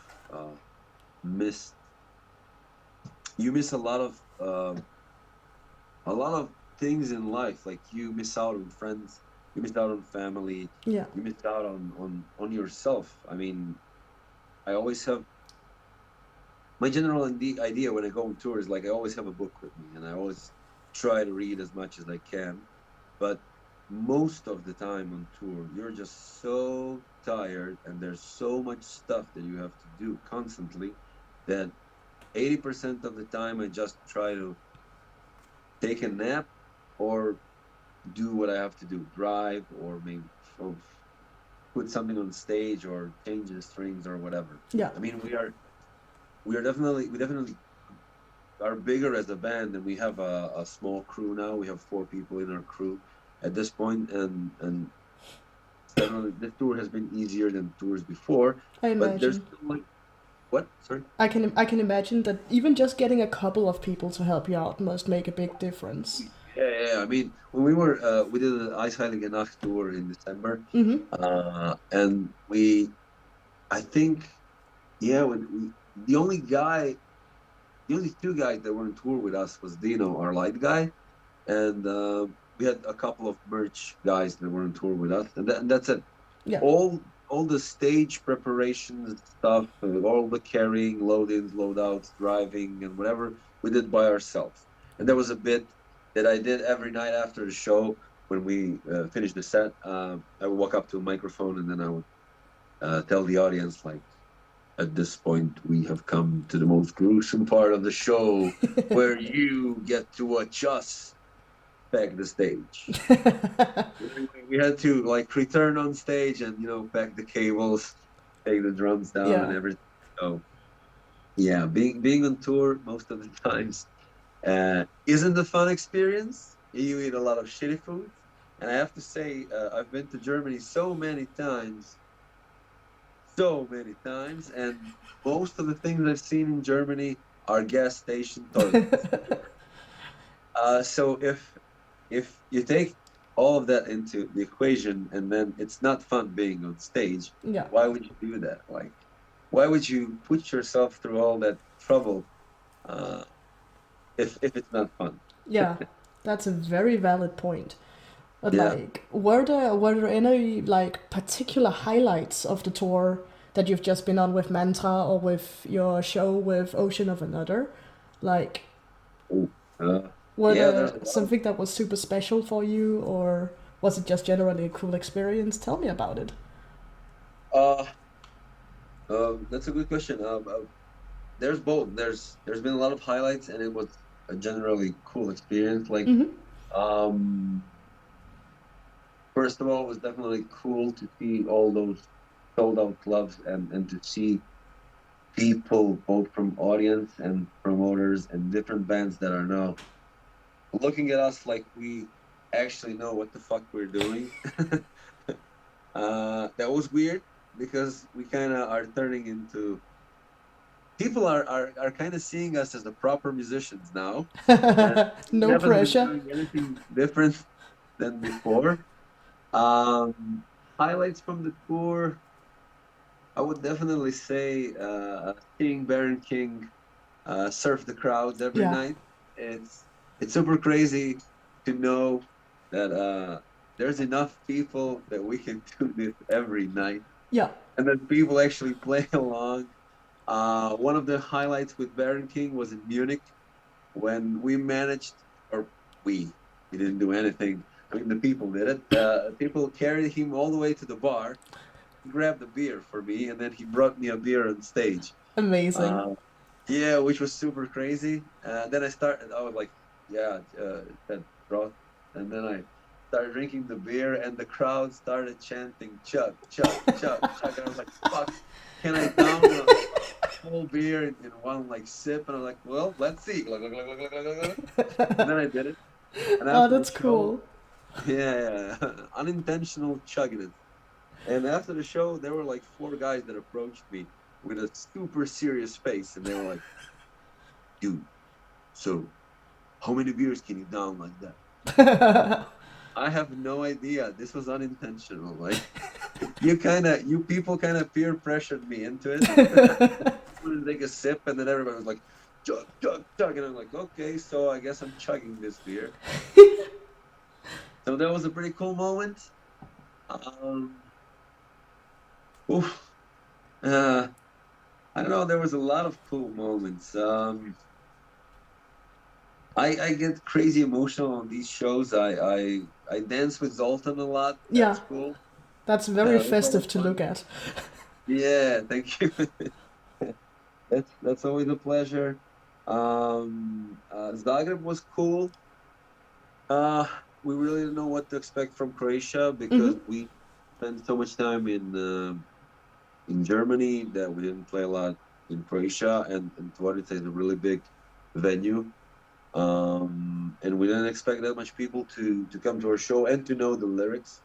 miss. You miss a lot of things in life. Like you miss out on friends. You miss out on family. Yeah. You miss out on yourself. I mean, I always have my general idea when I go on tour is like I always have a book with me, and I always try to read as much as I can. But most of the time on tour, you're just so tired, and there's so much stuff that you have to do constantly that 80% of the time I just try to take a nap or do what I have to do, drive or maybe put something on stage or change the strings or whatever. Yeah. I mean, we definitely are bigger as a band, and we have a small crew now. We have 4 people in our crew at this point, and definitely this tour has been easier than tours before. I But there's imagine. still like what? Sorry. I can imagine that even just getting a couple of people to help you out must make a big difference. Yeah. I mean, when we did the Ice Heilige Nacht tour in December, Mm-hmm. and I think, yeah, when the only guy, the only 2 guys that were on tour with us was Dino, our light guy, and we had a couple of merch guys that were on tour with us, and that's it. Yeah. All the stage preparations stuff, all the carrying, load-ins, load-outs, driving, and whatever we did by ourselves. And there was a bit that I did every night after the show when we finished the set. I would walk up to a microphone and then I would tell the audience like, at this point, we have come to the most gruesome part of the show where you get to watch us pack the stage. We had to like return on stage and pack the cables, take the drums down and Yeah. everything. So yeah, being on tour most of the times isn't a fun experience. You eat a lot of shitty food, and I have to say I've been to Germany so many times, and most of the things I've seen in Germany are gas station toilets. So if you take all of that into the equation and then it's not fun being on stage, Yeah. why would you do that? Like, why would you put yourself through all that trouble uh, if it's not fun? Yeah. That's a very valid point. But Yeah. like, were there any like particular highlights of the tour that you've just been on with Manntra or with your show with Ocean of Another? Like, Oh, were yeah, there's there a lot. something that was super special for you, or was it just generally a cool experience? Tell me about it. Uh, that's a good question. There's both. There's been a lot of highlights, and it was a generally cool experience. Like, Mm-hmm. um, first of all, it was definitely cool to see all those sold out clubs and to see people both from audience and promoters and different bands that are now looking at us like we actually know what the fuck we're doing. That was weird because we kind of are turning into people are kind of seeing us as the proper musicians now, and we No haven't been pressure. doing anything different than before. Um, Highlights from the tour, I would definitely say seeing Baron King surf the crowds every Yeah. night. It's it's super crazy to know that there's enough people that we can do this every night, Yeah. and that people actually play along. One of the highlights with Baron King was in Munich when we managed, or we didn't do anything. I mean, the people did it. People carried him all the way to the bar. He grabbed a beer for me, and then he brought me a beer on stage. Amazing. Uh, yeah, which was super crazy. Then I was like, yeah, that bro. And then I started drinking the beer, and the crowd started chanting, Chuck, Chuck, Chuck, Chuck. And I was like, fuck, can I down a whole beer in one like sip? And I'm like, well, let's see. Glug, glug, glug, glug, glug, glug, glug. And then I did it. And Oh, after the that's show, cool. yeah, unintentional chugging it. And after the show, there were like 4 guys that approached me with a super serious face, and they were like, "Dude, so how many beers can you down like that?" I have no idea. This was unintentional. Like you people kind of peer pressured me into it. I wanted to take a sip, and then everybody was like, chug, chug, chug, and I'm like, okay, so I guess I'm chugging this beer. So that was a pretty cool moment. Um, oof, uh, I don't know. There was a lot of cool moments. I get crazy emotional on these shows. I dance with Zoltan a lot. Yeah, That's cool. that's very That's always festive to fun. look at. Yeah, thank you. That's always a pleasure. Zagreb was cool. Uh, we really didn't know what to expect from Croatia Hmm. because we spent so much time in Germany that we didn't play a lot in Croatia, and Tvorica is a really big venue. And we didn't expect that much people to come to our show and to know the lyrics.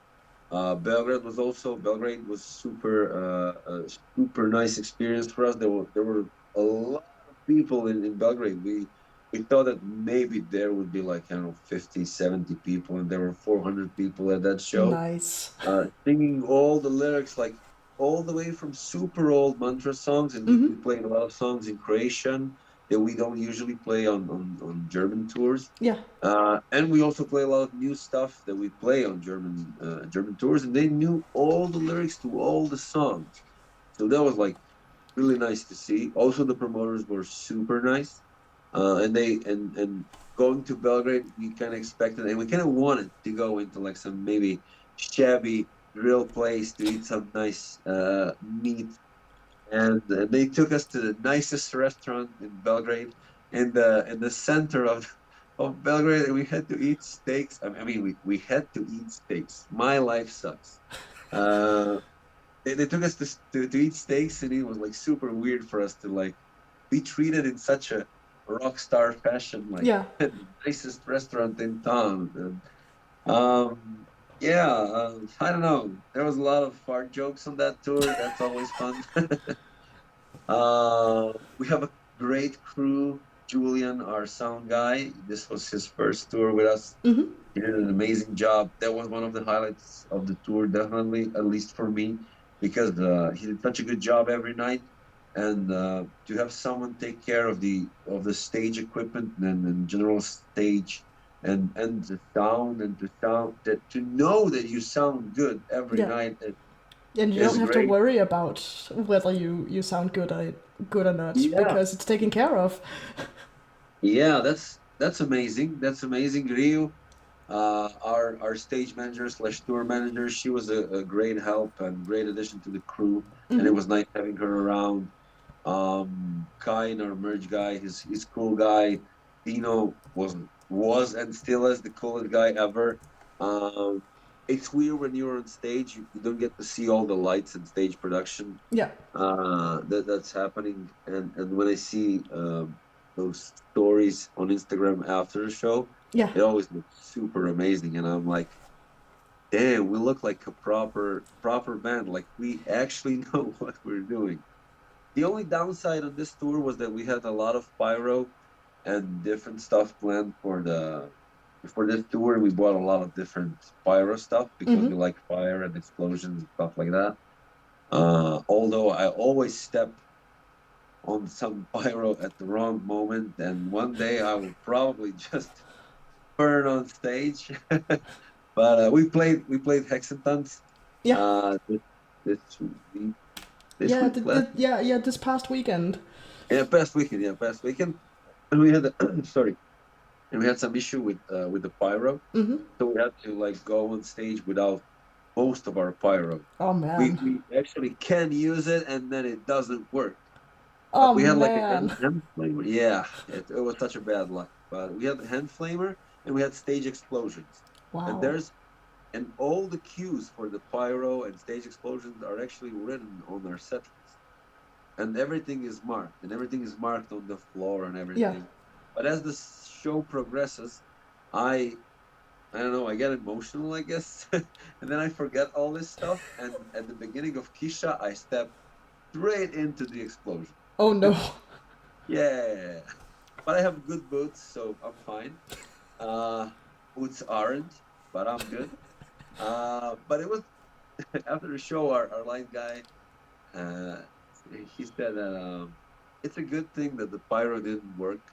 Belgrade was a super nice experience for us. There were a lot of people in Belgrade. We thought that maybe there would be like, I don't know, 50, 70 people, and there were 400 people at that show, Nice. singing all the lyrics, like all the way from super old mantra songs, and we Hmm. played a lot of songs in Croatian that we don't usually play on German tours. Yeah. And we also play a lot of new stuff that we play on German tours, and they knew all the lyrics to all the songs. So that was like really nice to see. Also, the promoters were super nice, and going to Belgrade, we kind of expected, and we kind of wanted to go into like some maybe shabby grill place to eat some nice meat, and they took us to the nicest restaurant in Belgrade, in the center of Belgrade, and we had to eat steaks. I mean, we had to eat steaks. My life sucks. Uh, they took us to eat steaks, and it was like super weird for us to like be treated in such a rock star fashion, like Yeah. the nicest restaurant in town. Yeah, I don't know. There was a lot of fart jokes on that tour. That's always fun. We have a great crew. Julian, our sound guy, this was his first tour with us. Hmm. He did an amazing job. That was one of the highlights of the tour, definitely, at least for me, because he did such a good job every night. And to have someone take care of the stage equipment and general stage and the sound and to know that you sound good every Yeah. night And you is don't have to great. worry about whether you sound good or not Yeah, because it's taken care of. yeah, that's amazing. That's amazing, Rio. Our stage manager slash tour manager, she was a great help and great addition to the crew, and it Hmm. was nice having her around. Kain, our merge guy, he's cool guy. Dino was and still is the coolest guy ever. Um, it's weird when you're on stage, you don't get to see all the lights and stage production Yeah. that's happening, and when I see those stories on Instagram after the show, Yeah. it always looks super amazing, and I'm like, damn, we look like a proper band, like we actually know what we're doing. The only downside on this tour was that we had a lot of pyro and different stuff planned for this tour. We bought a lot of different pyro stuff because Hmm. we like fire and explosions and stuff like that. Although I always step on some pyro at the wrong moment, and one day I will probably just burn on stage. But we played Hexatons Yeah. uh, this this week this Yeah. week last Yeah. This past weekend. past weekend, and we had sorry, and we had some issue with the pyro, Hmm. so we had to like go on stage without most of our pyro. Oh We man. we actually can use it, and then it doesn't work. Oh We had like a man. hand flamer. Yeah, it was such a bad luck. But we had the hand flamer and we had stage explosions. And Wow. there's and all the cues for the pyro and stage explosions are actually written on our set list. And everything is marked, and everything is marked on the floor and Yeah. everything. But as the show progresses, I I don't know, I get emotional, I guess. And then I forget all this stuff. And at the beginning of Kisha, I step straight into the explosion. Oh no. Yeah, but I have good boots, so I'm fine. Uh, Boots aren't. but I'm good. But it was after the show, our line guy, uh, he said that it's a good thing that the pyro didn't work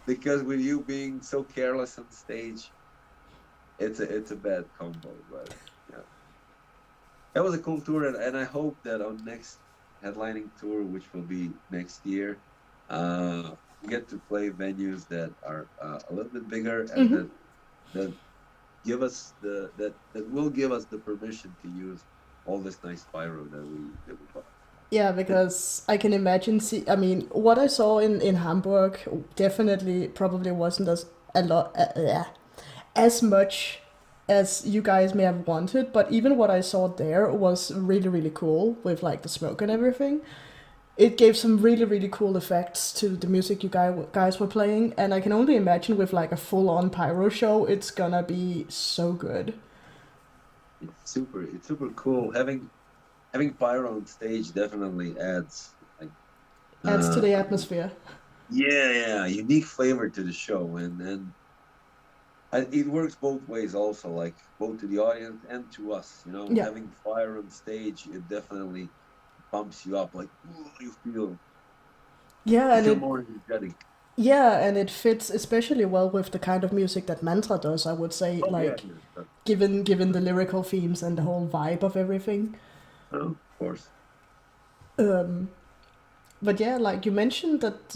because with you being so careless on stage, it's a bad combo. But yeah, that was a cool tour, and I hope that on next headlining tour, which will be next year, we get to play venues that are a little bit bigger and Hmm. that give us that will give us the permission to use all this nice pyro that we bought. Yeah, because I can imagine. I mean, what I saw in Hamburg definitely probably wasn't as much as you guys may have wanted, but even what I saw there was really really cool with like the smoke and everything. It gave some really really cool effects to the music you guys were playing, and I can only imagine with like a full on pyro show, it's gonna be so good. It's super cool. Having pyro on stage definitely adds like Adds to uh the atmosphere. yeah, unique flavor to the show, and it works both ways also, like both to the audience and to us. Yeah. Having fire on stage, it definitely pumps you up. Like, ooh, you feel Yeah, you and feel it more energetic. yeah, and it fits especially well with the kind of music that Mantra does, I would say, Oh yeah, like yeah, given the lyrical themes and the whole vibe of everything. of course. Um, but yeah, like you mentioned that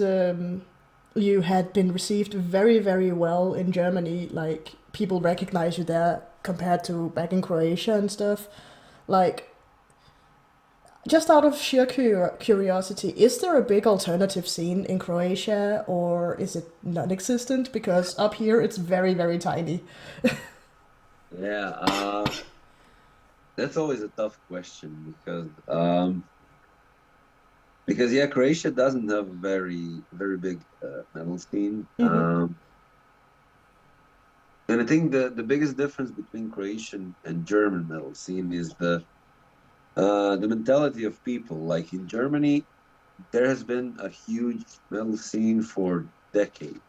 you had been received very, very well in Germany. Like people recognize you there compared to back in Croatia and stuff. Like, just out of sheer curiosity, is there a big alternative scene in Croatia or is it non existent? Because up here it's very, very tiny. Yeah, that's always a tough question because yeah, Croatia doesn't have a very big metal scene. Hmm. And I think the biggest difference between Croatian and German metal scene is the mentality of people. Like in Germany, there has been a huge metal scene for decades.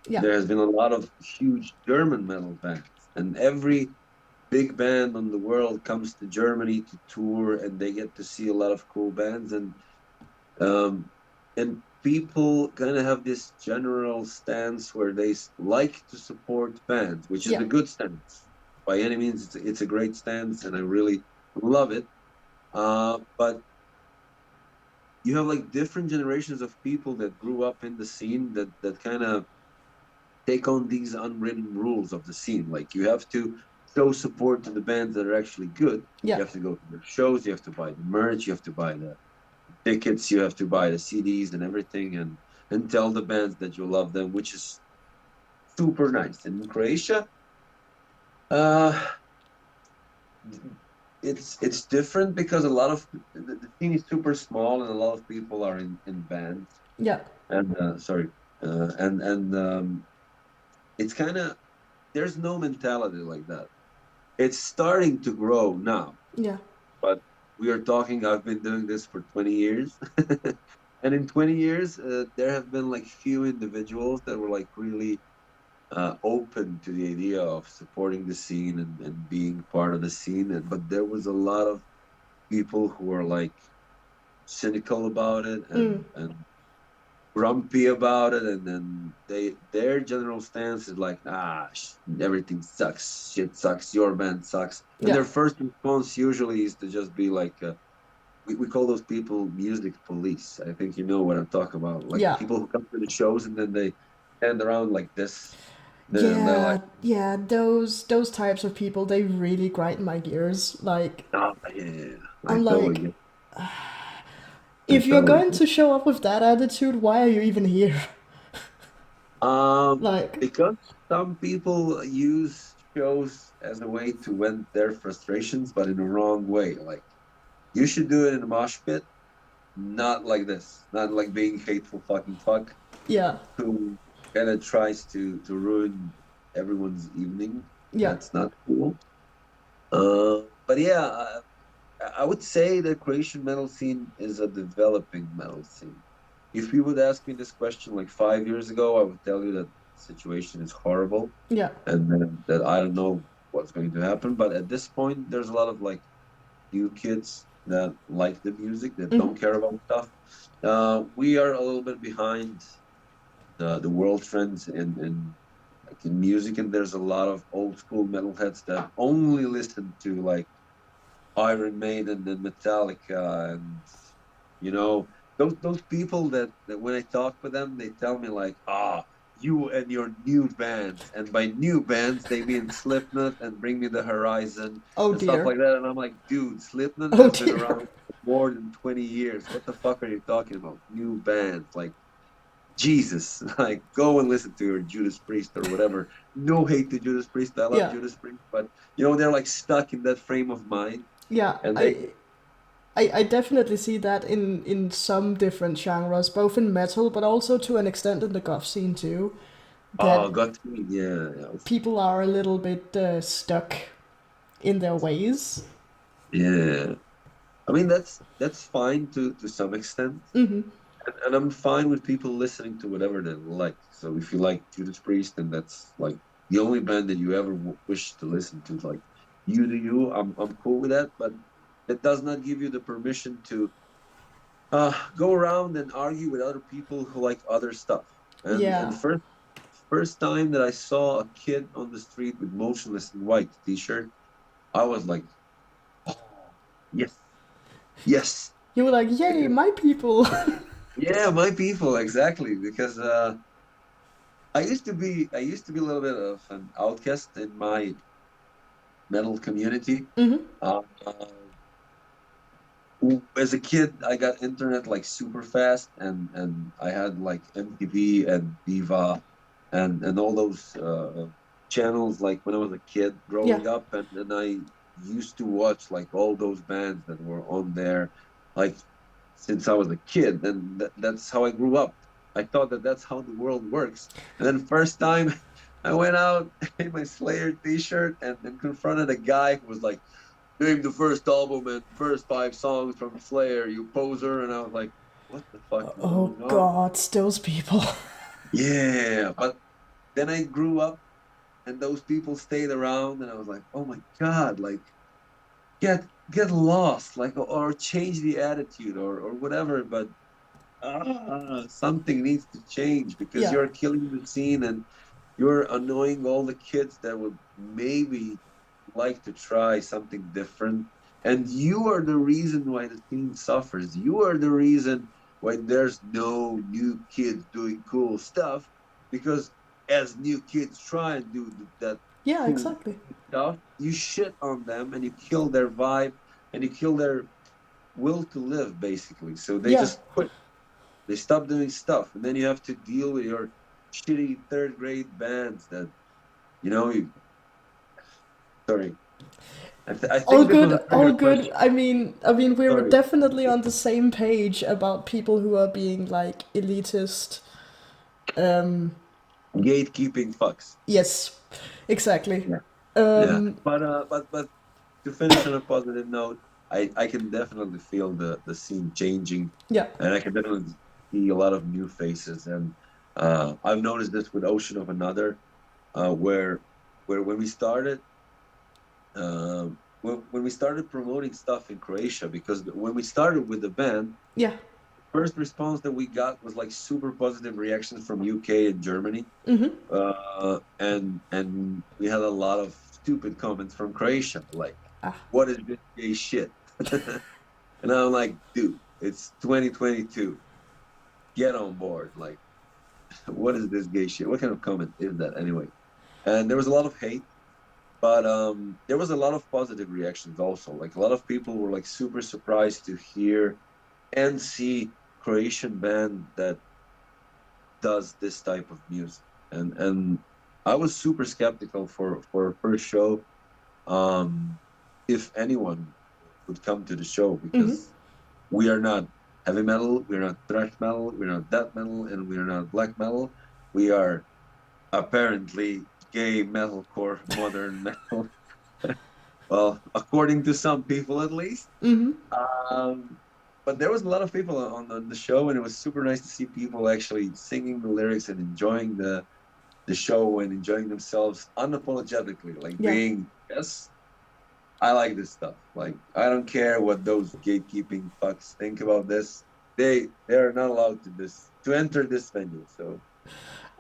Yeah. There has been a lot of huge German metal bands, and every big band on the world comes to Germany to tour, and they get to see a lot of cool bands, um, and people kind of have this general stance where they like to support bands, which is Yeah. a good stance. By any means, it's a great stance, and I really love it. But you have like different generations of people that grew up in the scene that kind of take on these unwritten rules of the scene. Like you have to show support to the bands that are actually good. Yeah. You have to go to their shows. You have to buy the merch. You have to buy the tickets. You have to buy the CDs and everything, and tell the bands that you love them, which is super nice. And in Croatia, uh, it's different because a lot of the scene is super small, and a lot of people are in bands. Yeah. And sorry, and it's kind of there's no mentality like that. It's starting to grow now, Yeah. but we are talking. I've been doing this for 20 years, and in 20 years, there have been like few individuals that were like really open to the idea of supporting the scene and being part of the scene. But there was a lot of people who are like cynical about it and grumpy about it, and then their general stance is like, everything sucks, shit sucks, your band sucks, and Yeah. their first response usually is to just be like, we call those people music police. I think you know what I'm talking about, like Yeah. people who come to the shows and then they stand around like this, and they're like, Yeah, yeah, those types of people, they really grind my gears. Like, oh yeah, I I'm totally like, get, I if you're totally going get. to show up with that attitude, why are you even here? Um, Like, because some people use shows as a way to vent their frustrations, but in the wrong way. Like you should do it in a mosh pit, not like this, not like being hateful fucking fuck yeah, who kind of tries to ruin everyone's evening. yeah, That's not cool. But yeah, I would say the Croatian metal scene is a developing metal scene. If you would ask me this question like 5 years ago, I would tell you that situation is horrible, Yeah. and that I don't know what's going to happen. But at this point, there's a lot of like new kids that like the music that Hmm. don't care about stuff. We are a little bit behind the world trends in like in music, and there's a lot of old school metalheads that only listen to like Iron Maiden and Metallica, and you know those people that when I talk with them, they tell me like, you and your new bands, and by new bands they mean Slipknot and Bring Me the Horizon Oh and stuff dear. like that, and I'm like, dude, Slipknot Oh has been dear. around for more than 20 years. What the fuck are you talking about? New bands, like Jesus, like go and listen to your Judas Priest or whatever. No hate to Judas Priest, I love Yeah. Judas Priest, but they're like stuck in that frame of mind, Yeah. and they I definitely see that in some different genres, both in metal, but also to an extent in the goth scene too. That got me, yeah, yeah, people are a little bit stuck in their ways. yeah. I mean that's fine to some extent, and I'm fine with people listening to whatever they like. So if you like Judas Priest, and that's like the only band that you ever wish to listen to, like you do you. I'm cool with that, but that does not give you the permission to go around and argue with other people who like other stuff. And Yeah. first time that I saw a kid on the street with Motionless in White t-shirt, I was like, oh yes, yes, You were like, yay, because my people. yeah, my people exactly. Because I used to be a little bit of an outcast in my metal community. Uh, as a kid, I got internet like super fast, and I had like MTV and Viva, and all those channels like when I was a kid Yeah. growing up, and I used to watch like all those bands that were on there, like since I was a kid, and that's how I grew up. I thought that that's how the world works, and then first time I went out in my Slayer T-shirt and confronted a guy who was like, name the first album and first five songs from Slayer, you poser. And I was like, what the fuck is Oh going on? God, those people. Yeah. But then I grew up and those people stayed around, and I was like, oh my God, like get lost, like, or change the attitude or whatever. But something needs to change because Yeah. you're killing the scene, and you're annoying all the kids that would maybe like to try something different. And you are the reason why the scene suffers. You are the reason why there's no new kids doing cool stuff, because as new kids try and do that Yeah, cool exactly. stuff, you shit on them and you kill their vibe and you kill their will to live, basically. So they Yeah. just quit. They stop doing stuff, and then you have to deal with your shitty third grade bands that you. Sorry, I All think this was good, a all trigger good. question. I mean, we're Sorry. definitely on the same page about people who are being like elitist. Um, Gatekeeping fucks. yes, exactly. Yeah, yeah. Um, But to finish on a positive note, I can definitely feel the scene changing, yeah, and I can definitely see a lot of new faces. And I've noticed this with Ocean of Another, where when we started. When we started promoting stuff in Croatia, because when we started with the band, yeah. first response that we got was like super positive reactions from UK and Germany, and we had a lot of stupid comments from Croatia, like, Ah, "What is this gay shit?" And I'm like, "Dude, it's 2022. Get on board. Like, what is this gay shit? What kind of comment is that anyway?" And there was a lot of hate. But there was a lot of positive reactions also. Like a lot of people were like super surprised to hear and see Croatian band that does this type of music. And I was super skeptical for a first show, um, if anyone would come to the show, because we are not heavy metal, we're not thrash metal, we're not death metal, and we're not black metal. We are apparently gay metalcore, modern metal. Well, according to some people at least. Um, but there was a lot of people on the show, and it was super nice to see people actually singing the lyrics and enjoying the show and enjoying themselves unapologetically, like Yeah. being, yes, I like this stuff. Like I don't care what those gatekeeping fucks think about this. They are not allowed to enter this venue. So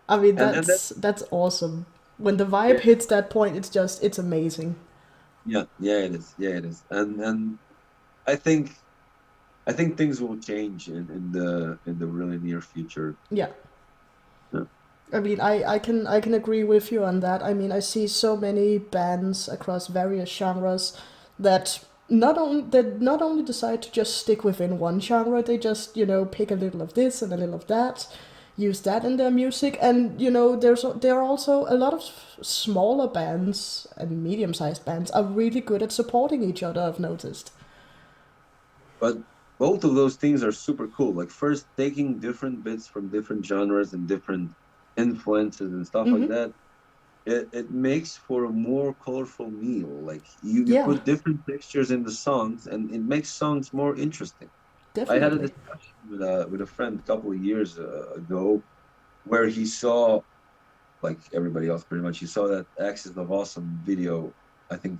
I mean, and that that's awesome. When the vibe yeah, hits that point, it's amazing. yeah it is, yeah it is, and I think I think things will change in the really near future. Yeah. Yeah. I mean, I can agree with you on that. I mean, I see so many bands across various genres that not only decide to just stick within one genre, they just pick a little of this and a little of that, use that in their music, and there are also a lot of smaller bands and medium-sized bands are really good at supporting each other. I've noticed. But both of those things are super cool. Like first taking different bits from different genres and different influences and stuff like Mm-hmm. that, it makes for a more colorful meal. Like you Yeah, put different textures in the songs and it makes songs more interesting. I had a definitely. discussion with a friend a couple of years ago where he saw, like everybody else pretty much, he saw that Axis of Awesome video. I think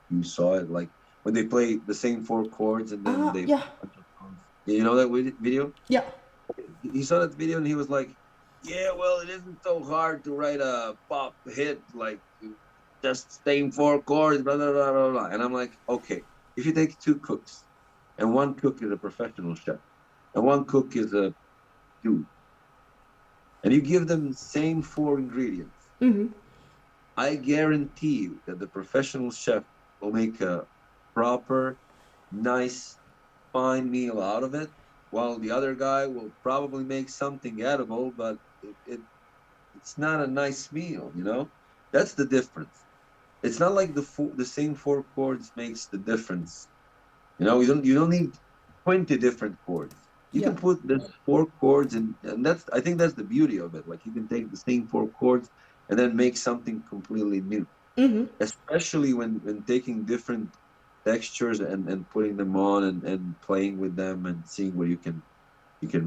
you saw it, like when they play the same four chords and then they Yeah, play a bunch of songs. You know that video? yeah. He saw that video and he was like, "Yeah, well, it isn't so hard to write a pop hit like just same four chords, blah blah blah blah blah." And I'm like, okay, if you take two cooks, and one cook is a professional chef, and one cook is a dude, and you give them the same four ingredients, Mm-hmm. I guarantee you that the professional chef will make a proper, nice, fine meal out of it, while the other guy will probably make something edible, but it's not a nice meal, you know? That's the difference. It's not like the same four chords makes the difference. You know, you don't need 20 different chords. You Yeah. can put this four chords and that's I think that's the beauty of it. Like you can take the same four chords and then make something completely new. Mm-hmm. Especially when taking different textures and putting them on and playing with them and seeing what you can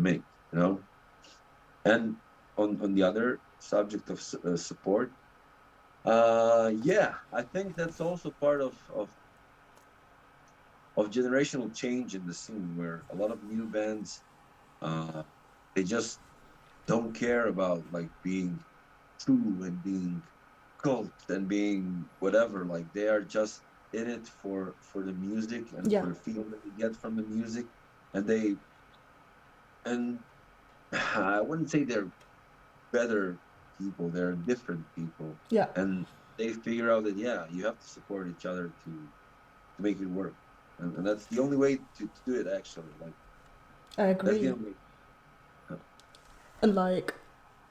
make, you know. And on the other subject of support, yeah, I think that's also part of generational change in the scene where a lot of new bands, uh, they just don't care about like being true and being cult and being whatever. Like they are just in it for the music and Yeah. for the feel that they get from the music, and and I wouldn't say they're better people. They're different people, Yeah. and they figure out that yeah, you have to support each other to make it work, and that's the only way to do it. Actually, like I that's the agree. only way. Uh, And like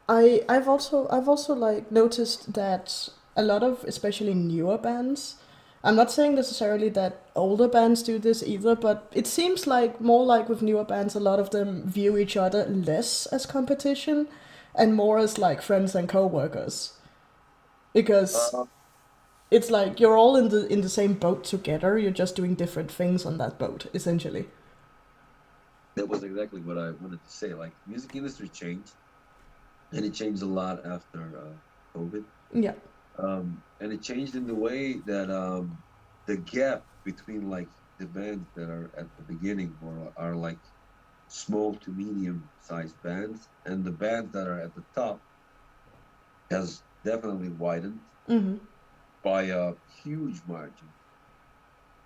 I've also like noticed that a lot of especially newer bands, I'm not saying necessarily that older bands do this either, but it seems like more like with newer bands a lot of them view each other less as competition and more as like friends and co-workers, because uh, it's like you're all in the same boat together, you're just doing different things on that boat essentially. that was exactly what I wanted to say. Like music industry changed, and it changed a lot after COVID. Yeah. And it changed in the way that the gap between like the bands that are at the beginning or are like small to medium sized bands and the bands that are at the top has definitely widened Mm-hmm. by a huge margin.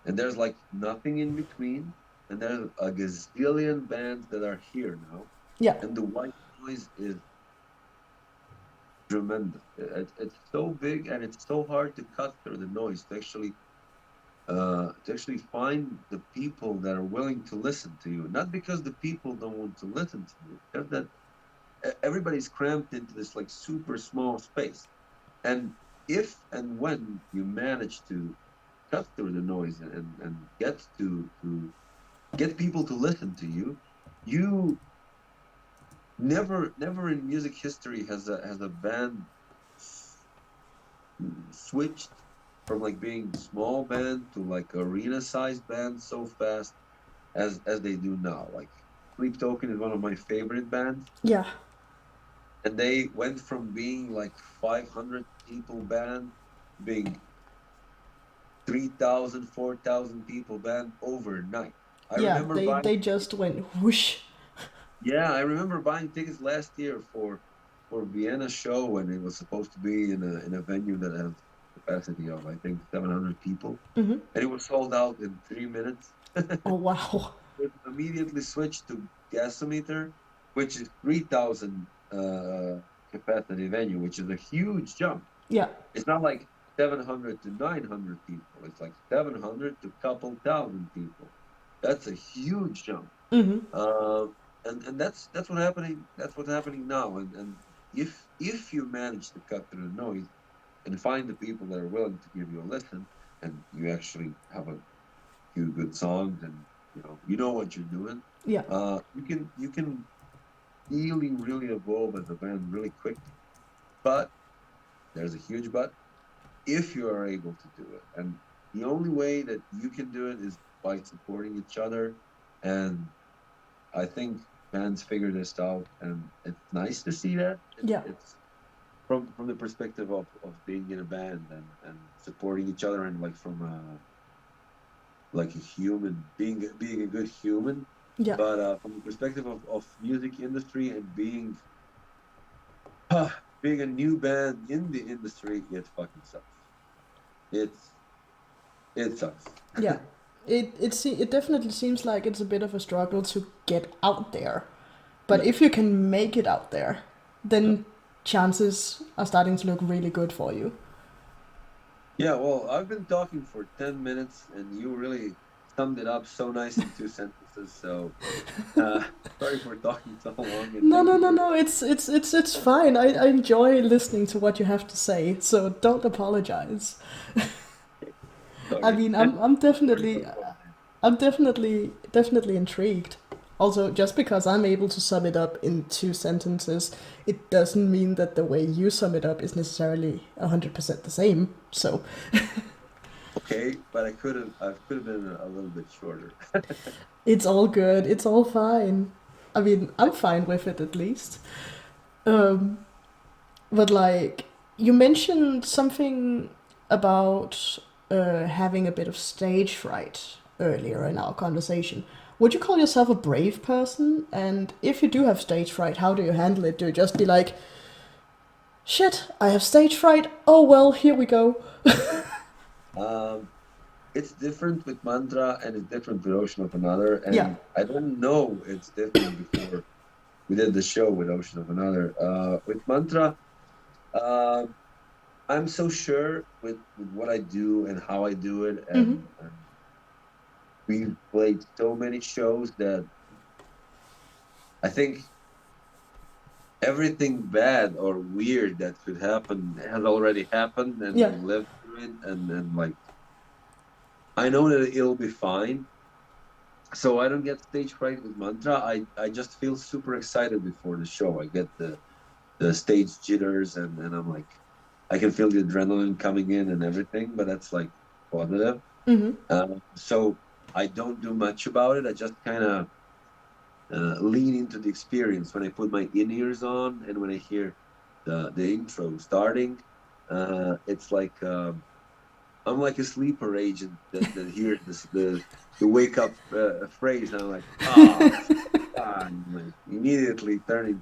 And there's like nothing in between. And there's a gazillion bands that are here now. Yeah. And the white noise is tremendous. It's so big and it's so hard to cut through the noise to actually find the people that are willing to listen to you. Not because the people don't want to listen to you, because that everybody's cramped into this like super small space. And if and when you manage to cut through the noise and get to get people to listen to you, you never in music history has a band switched from like being small band to like arena sized band so fast as they do now. Like Sleep Token is one of my favorite bands, Yeah. and they went from being like 500 people band being 3,000, 4,000 people band overnight. I Yeah, remember they buying just went whoosh. Yeah, I remember buying tickets last year for Vienna show when it was supposed to be in a venue that has capacity of I think 700 people, Hmm. and it was sold out in 3 minutes. Oh wow. It immediately switched to gasometer, which is 3,000 capacity venue, which is a huge jump. Yeah. It's not like 700 to 900 people. It's like 700 to couple thousand people. That's a huge jump. Hmm. Uh, and that's what happening. That's what's happening now. And if you manage to cut through the noise and find the people that are willing to give you a listen, and you actually have a few good songs, and you know what you're doing, Yeah. you can really evolve as a band really quickly. But there's a huge but if you are able to do it, and the only way that you can do it is by supporting each other. And I think bands figure this out, and it's nice to see that. Yeah. It's from the perspective of being in a band and supporting each other, and like from like a human being a good human. Yeah. But from the perspective of music industry and being a new band in the industry, it fucking sucks. It's it sucks. Yeah. It definitely seems like it's a bit of a struggle to get out there. But Yeah. if you can make it out there, Yeah. then chances are starting to look really good for you. Yeah, well, I've been talking for 10 minutes and you really summed it up so nice in two sentences. So, uh, sorry for talking so long and No, thank no, you no, for your no. It's fine. I enjoy listening to what you have to say. So don't apologize. I sorry. mean, Sorry for the I'm definitely intrigued. Also, just because I'm able to sum it up in two sentences, it doesn't mean that the way you sum it up is necessarily 100% the same. So Okay, but I could have been a little bit shorter. it's all good. It's all fine. I mean, I'm fine with it at least. Um, but like, you mentioned something about having a bit of stage fright earlier in our conversation. Would you call yourself a brave person? And if you do have stage fright, how do you handle it? Do you just be like, shit, I have stage fright. Oh well, here we go. Um, it's different with Mantra and it's different with Ocean of Another. Yeah. And I don't know it's different before we did the show with Ocean of Another. With Mantra, um, I'm so sure with what I do and how I do it, Mm-hmm. and we've played so many shows that I think everything bad or weird that could happen has already happened, and Yeah. we lived through it, and like I know that it'll be fine. So I don't get stage fright with Mantra. I just feel super excited before the show. I get the stage jitters, and I'm like, I can feel the adrenaline coming in and everything, but that's like positive. Mm-hmm. So I don't do much about it. I just kind of lean into the experience when I put my in ears on and when I hear the intro starting. It's like I'm like a sleeper agent that hears the wake up phrase, and I'm like, fine, like immediately turn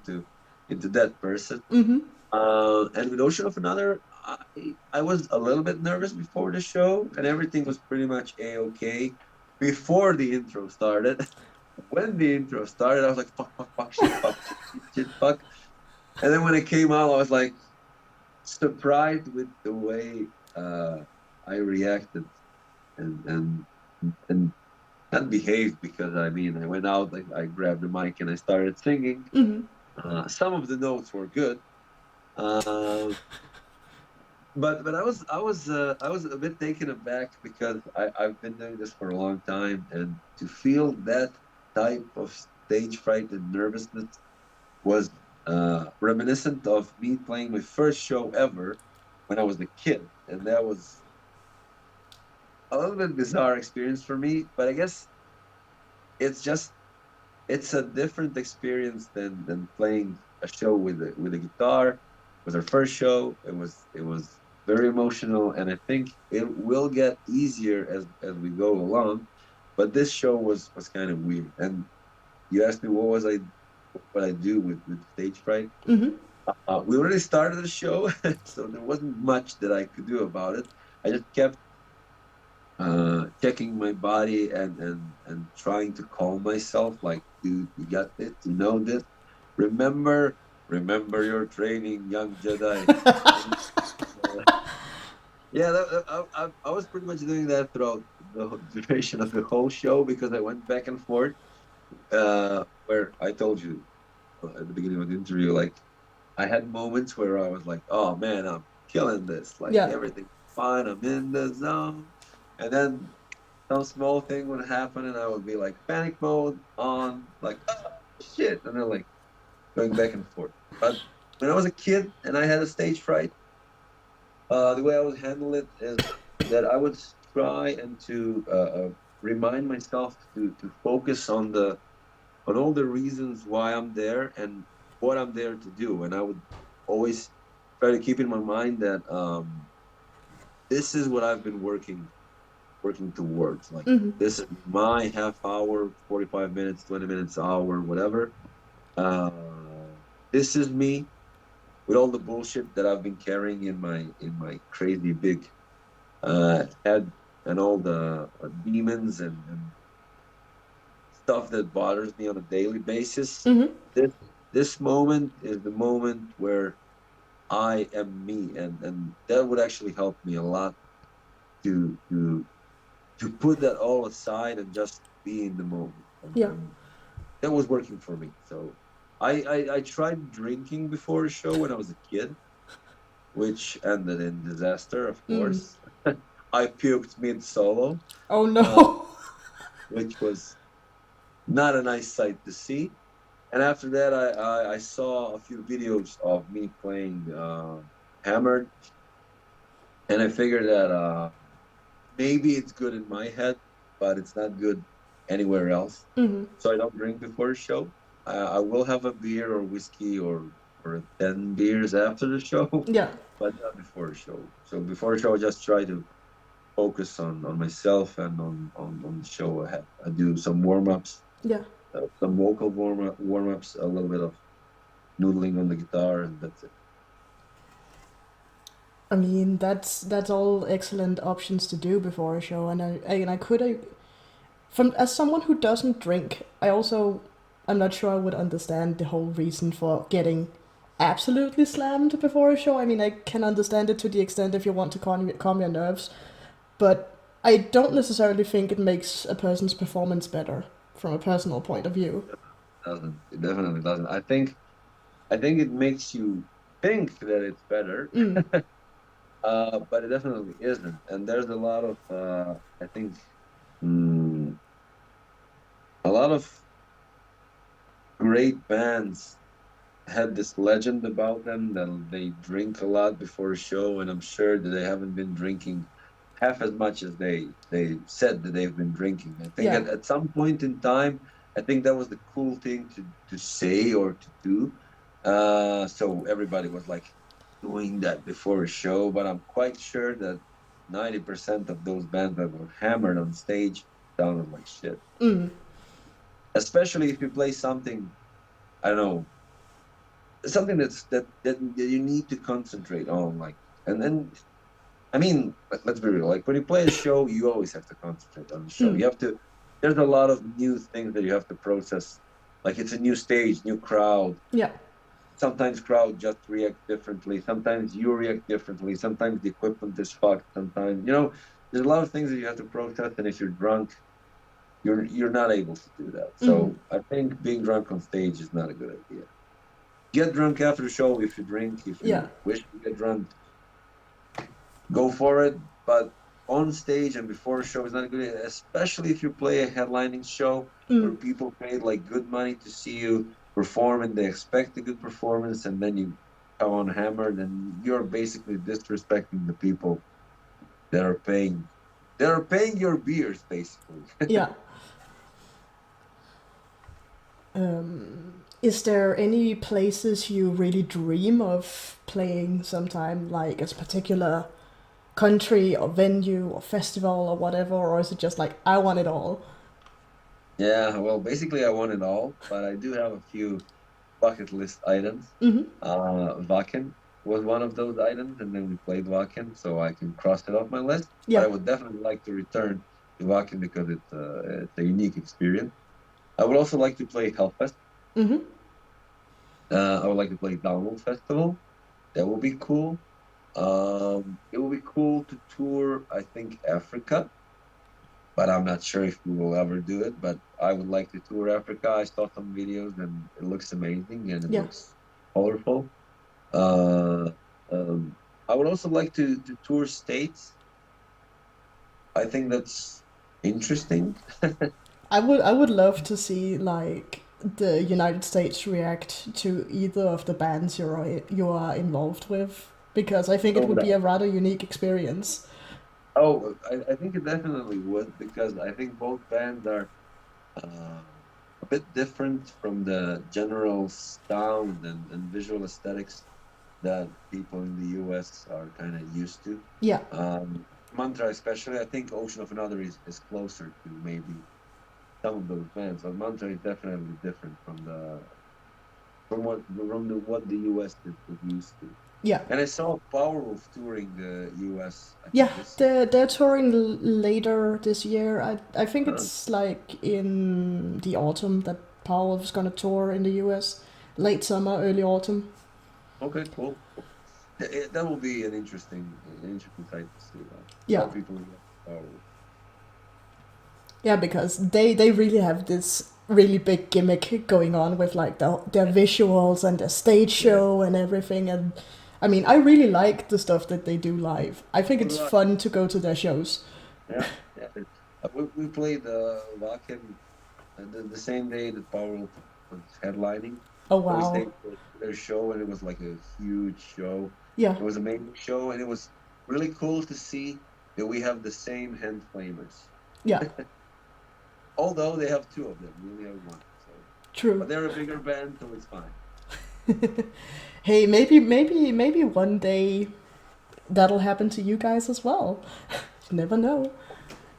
into that person. Mm-hmm. And with Ocean of Another, I was a little bit nervous before the show, and everything was pretty much a-okay before the intro started. When the intro started, I was like, fuck, shit, fuck. And then when it came out, I was like surprised with the way I reacted and and not behaved, because I mean, I went out, like I grabbed the mic and I started singing. Mm-hmm. Some of the notes were good. Uh, but I was a bit taken aback because I've been doing this for a long time, and to feel that type of stage fright and nervousness was reminiscent of me playing my first show ever when I was a kid, and that was a little bit bizarre experience for me. But I guess it's just it's a different experience than playing a show with a guitar. It was our first show. It was very emotional, and I think it will get easier as we go along. But this show was kind of weird. And you asked me what I do with stage fright. We already started the show, so there wasn't much that I could do about it. I just kept checking my body and trying to calm myself. Like, dude, you got this, you know this. Remember, remember your training, young Jedi. And, yeah, I was pretty much doing that throughout the duration of the whole show because I went back and forth. Where I told you at the beginning of the interview, like I had moments where I was like, "Oh man, I'm killing this! Like Yeah. everything's fine. I'm in the zone." And then some small thing would happen, and I would be like panic mode on, like, "Oh shit!" And then like going back and forth. But when I was a kid and I had a stage fright, the way I would handle it is that I would try and to remind myself to focus on all the reasons why I'm there and what I'm there to do. And I would always try to keep in my mind that this is what I've been working towards. Like this is my half hour, 45 minutes, 20 minutes, hour, whatever. This is me with all the bullshit that I've been carrying in my crazy big head and all the demons and stuff that bothers me on a daily basis. This this moment is the moment where I am me, and that would actually help me a lot to to to put that all aside and just be in the moment. Yeah. And that was working for me. So I tried drinking before a show when I was a kid, which ended in disaster, of course. I puked mid solo, Oh uh, no. which was not a nice sight to see. And after that, I saw a few videos of me playing hammered, and I figured that maybe it's good in my head, but it's not good anywhere else. So I don't drink before a show. I will have a beer or whiskey or 10 beers after the show, Yeah. but not before a show. So before a show, I just try to focus on myself and on the show ahead. I do some warm ups, Yeah. some vocal warm ups, a little bit of noodling on the guitar, and that's it. I mean, that's all excellent options to do before a show, and I could from as someone who doesn't drink, I'm not sure I would understand the whole reason for getting absolutely slammed before a show. I mean, I can understand it to the extent if you want to calm your nerves, but I don't necessarily think it makes a person's performance better from a personal point of view. Doesn't it definitely doesn't. I think it makes you think that it's better, but it definitely isn't. And there's a lot of I think mm, a lot of great bands had this legend about them that they drink a lot before a show, and I'm sure that they haven't been drinking half as much as they said that they've been drinking. I think Yeah. at some point in time, I think that was the cool thing to say or to do. So everybody was like doing that before a show, but I'm quite sure that 90% of those bands that were hammered on stage sounded like shit. Especially if you play something, I don't know, something that you need to concentrate on, like, and then I mean, let's be real. Like when you play a show, you always have to concentrate on the show. You have to. There's a lot of new things that you have to process. Like it's a new stage, new crowd. Yeah. Sometimes crowd just react differently. Sometimes you react differently. Sometimes the equipment is fucked. Sometimes there's a lot of things that you have to process. And if you're drunk, you're not able to do that. So I think being drunk on stage is not a good idea. Get drunk after the show if you drink. If Yeah. you wish to get drunk, go for it. But on stage and before a show is not a good idea, especially if you play a headlining show where people paid like good money to see you perform and they expect a good performance, and then you come on hammered, and you're basically disrespecting the people that are paying. That are paying your beers, basically. Yeah. is there any places you really dream of playing sometime, like a particular country or venue or festival or whatever, or is it just like I want it all? Yeah, well, basically I want it all, but I do have a few bucket list items. Mm-hmm. Wacken was one of those items, and then we played Wacken, so I can cross it off my list. But Yeah. I would definitely like to return to Wacken because it's a unique experience. I would also like to play Hellfest. Mm-hmm. I would like to play Download Festival. That would be cool. It would be cool to tour, I think, Africa, but I'm not sure if we will ever do it. But I would like to tour Africa. I saw some videos and it looks amazing and it Yeah. looks colorful. Uh, um, I would also like to tour states. I think that's interesting. I would love to see like the United States react to either of the bands you are involved with, because I think it Oh, would be that. a rather unique experience. I think it definitely would because I think both bands are uh, a bit different from the general sound and visual aesthetics that people in the US are kind of used to. Yeah. Mantra, especially, I think Ocean of Another is closer to maybe some of those bands, but Mantra is definitely different from what the US is used to. Yeah. And I saw Powerwolf touring the US, I Yeah, think this year. they're touring later this year. I think Uh, it's like in the autumn that Powell is gonna tour in the US. Late summer, early autumn. okay, cool. That will be an interesting sight to see. A lot Yeah. of people love Powerwolf. Yeah, because they really have this really big gimmick going on with like their visuals and their stage Yeah, show and everything. And I mean, I really like the stuff that they do live. I think so it's do I. fun to go to their shows. Yeah, yeah. We played Wacken the same day that Powerwolf was headlining. Oh So we wow. stayed for their show, and it was like a huge show. Yeah. It was an amazing show, and it was really cool to see that we have the same hand flamers. Yeah. Although they have two of them, we only have one. So, True. but they're a bigger band, so it's fine. Hey, maybe one day that'll happen to you guys as well. You never know.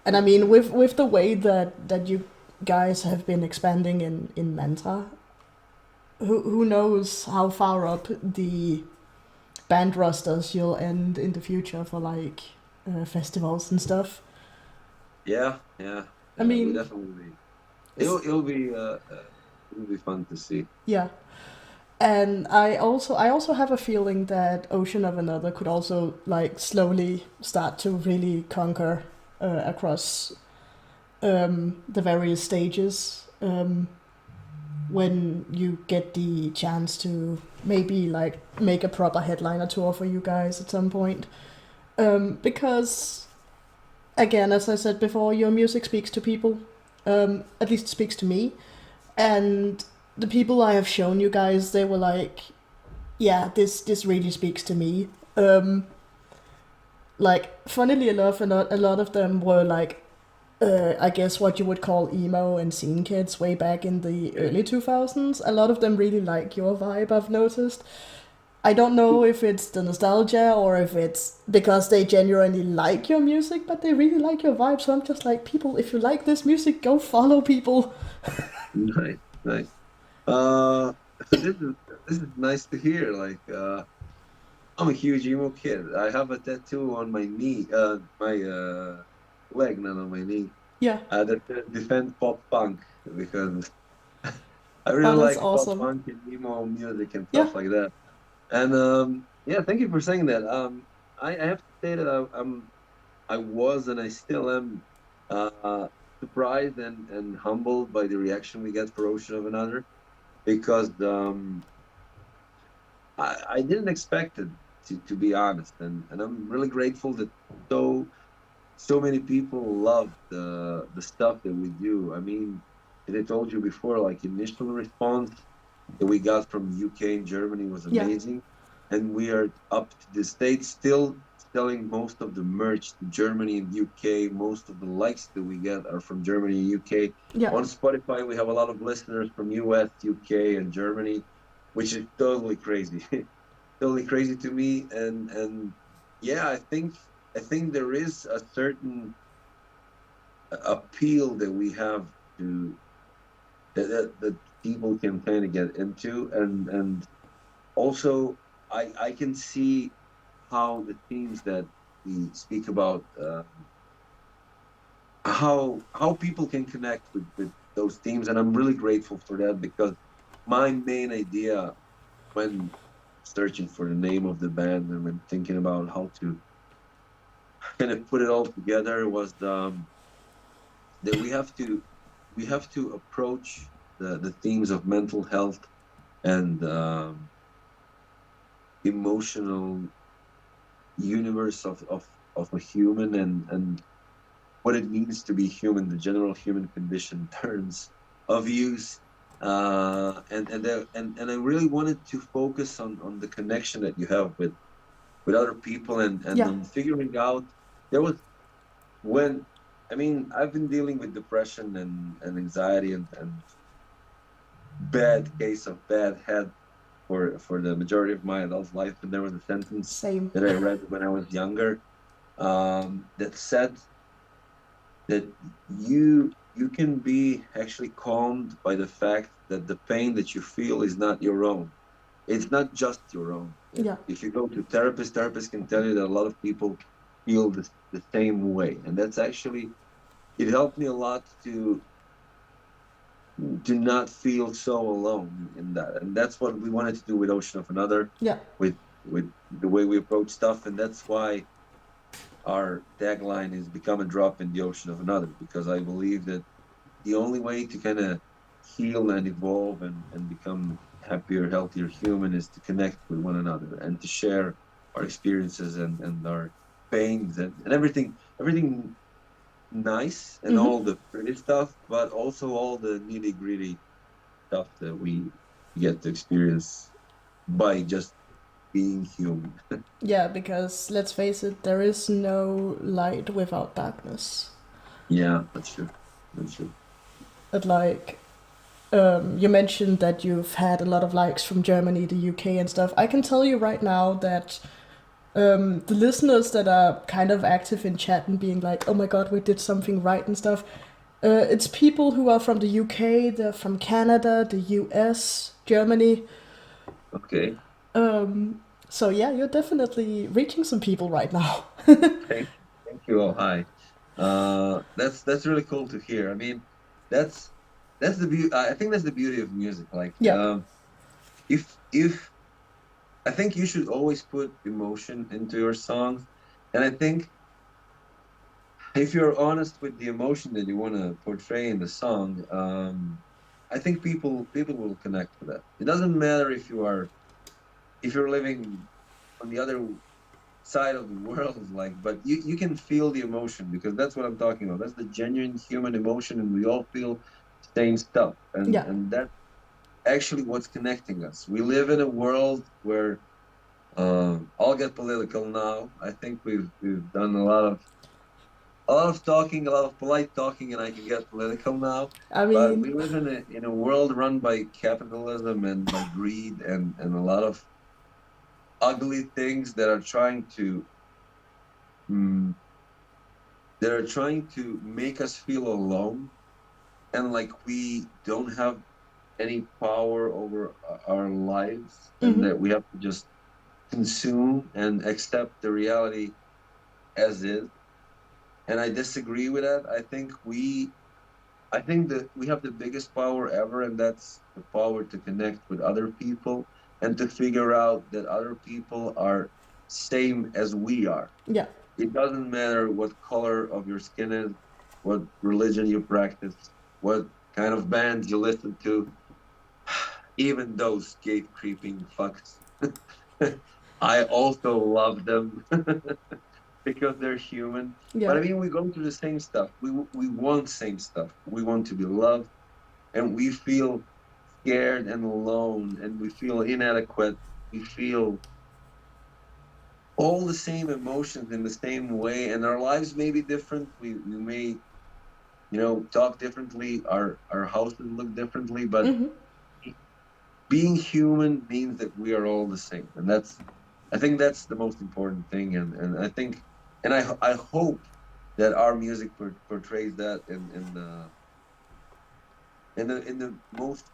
And I mean, Hopefully, with the way that you guys have been expanding in Manta, who knows how far up the band rosters you'll end in the future for like festivals and stuff. yeah, yeah, I yeah. We mean, definitely. it's It'll be fun to see. yeah. And I also have a feeling that Ocean of Another could also like slowly start to really conquer across the various stages, when you get the chance to maybe like make a proper headliner tour for you guys at some point. Because again, as I said before, your music speaks to people. At least it speaks to me. And the people I have shown you guys, they were like, yeah, this really speaks to me. Like, funnily enough, a lot of them were like, I guess what you would call emo and scene kids way back in the Yeah. early 2000s. A lot of them really like your vibe, I've noticed. I don't know if it's the nostalgia or if it's because they genuinely like your music, but they really like your vibe. So I'm just like, people, if you like this music, go follow people. Nice, nice. Uh, this is this is nice to hear. Like, I'm a huge emo kid. I have a tattoo on my knee, my leg, not on my knee. Yeah. That says defend pop punk because I Oh, really that's like pop awesome. punk and emo music and Yeah. stuff like that. And yeah, thank you for saying that. I have to say that I was and I still am uh, surprised and humbled by the reaction we get for Ocean of Another because I didn't expect it to be honest, and I'm really grateful that so many people love the stuff that we do. I mean, as I told you before, like initial response that we got from UK and Germany was Yeah. amazing, and we are up to the States still selling most of the merch to Germany and UK. Most of the likes that we get are from Germany and UK. Yeah. On Spotify, we have a lot of listeners from US, UK, and Germany, which is totally crazy. Totally crazy to me. And yeah, I think there is a certain appeal that we have to that people can kind of get into, and also I can see how the themes that we speak about, how people can connect with those themes, and I'm really grateful for that, because my main idea when searching for the name of the band and when thinking about how to kind of put it all together was that we have to approach the themes of mental health and emotional universe of a human, and what it means to be human, the general human condition terms of use. And I really wanted to focus on the connection that you have with other people, and Yeah. on figuring out there was when I mean I've been dealing with depression and anxiety and bad case of bad head for the majority of my adult life, and there was a sentence Same. that I read when I was younger, that said that you can be actually calmed by the fact that the pain that you feel is not your own. It's not just your own. Yeah. If you go to therapists can tell you that a lot of people feel the same way, and that's actually it helped me a lot to not feel so alone in that, and that's what we wanted to do with Ocean of Another, Yeah. with the way we approach stuff, and that's why our tagline is "Become a drop in the ocean of another," because I believe that the only way to kind of heal and evolve and become happier, healthier human is to connect with one another and to share our experiences and our pains and everything nice and Mm-hmm. all the pretty stuff, but also all the nitty gritty stuff that we get to experience by just being human. Yeah, because let's face it, there is no light without darkness. Yeah, that's true. That's true. But like, you mentioned that you've had a lot of likes from Germany, the UK, and stuff. I can tell you right now that the listeners that are kind of active in chat and being like, "Oh my god, we did something right" and stuff. It's people who are from the UK, they're from Canada, the US, Germany. Okay. So yeah, you're definitely reaching some people right now. Thank you. Oh, hi. That's really cool to hear. I mean, that's that's the beauty. I think that's the beauty of music. Like, Yeah. if I think you should always put emotion into your songs, and I think if you're honest with the emotion that you want to portray in the song, I think people will connect with that. It doesn't matter if you're living on the other side of the world, like, but you can feel the emotion, because that's what I'm talking about. That's the genuine human emotion, and we all feel the same stuff, Yeah. and that's actually what's connecting us. We live in a world where I'll get political now. I think we've done a lot of talking, a lot of polite talking, and I can get political now. I But mean, we live in a world run by capitalism and by greed, and a lot of ugly things that are trying to mm, make us feel alone, and like we don't have any power over our lives, and mm-hmm. that we have to just consume and accept the reality as is. And I disagree with that. I think that we have the biggest power ever, and that's the power to connect with other people and to figure out that other people are same as we are. Yeah. It doesn't matter what color of your skin is, what religion you practice, what kind of band you listen to, even those gate creeping fucks. I also love them because they're human. But Yeah. I mean, we go through the same stuff. We want same stuff. We want to be loved, and we feel scared and alone, and we feel inadequate. We feel all the same emotions in the same way, and our lives may be different. We may, talk differently. Our houses look differently, but Hmm. being human means that we are all the same, and I think that's the most important thing. And I think, and I hope that our music portrays that in the most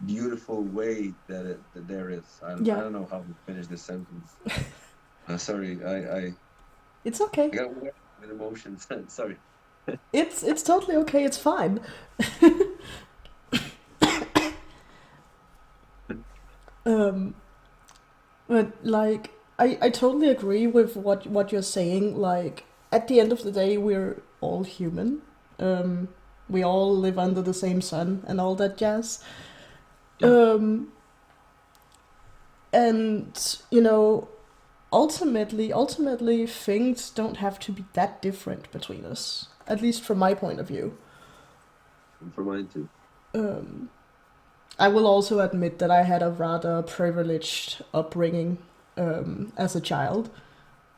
beautiful way that there is. I Yeah, don't know how to finish this sentence. Sorry, it's okay. I got wet with emotions. Sorry. It's totally okay. It's fine. Um, but like, I totally agree with what you're saying. Like, at the end of the day, we're all human. Um, we all live under the same sun and all that jazz. Yeah, Um, and ultimately, things don't have to be that different between us. At least from my point of view. and for mine too. Um, I will also admit that I had a rather privileged upbringing as a child.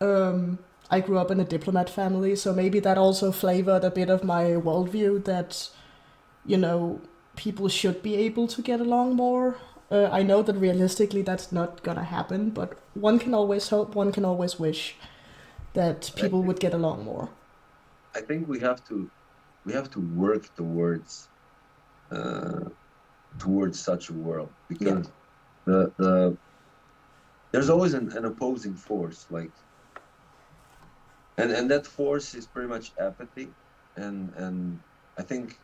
Um, I grew up in a diplomat family, so maybe that also flavored a bit of my worldview that, you know, people should be able to get along more. I know that realistically that's not gonna happen, but one can always hope, one can always wish that But people would get along more. I think we have to work uh, towards such a world, Yeah, because the there's always an opposing force, like, and that force is pretty much apathy, and I think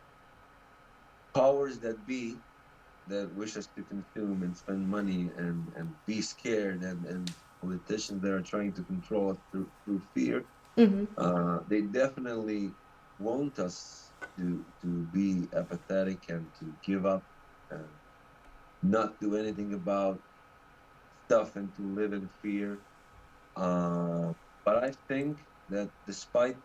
powers that be that wish us to consume and spend money and be scared, and politicians that are trying to control us through fear, they definitely want us to be apathetic and to give up and not do anything about stuff and to live in fear. Uh, but I think that despite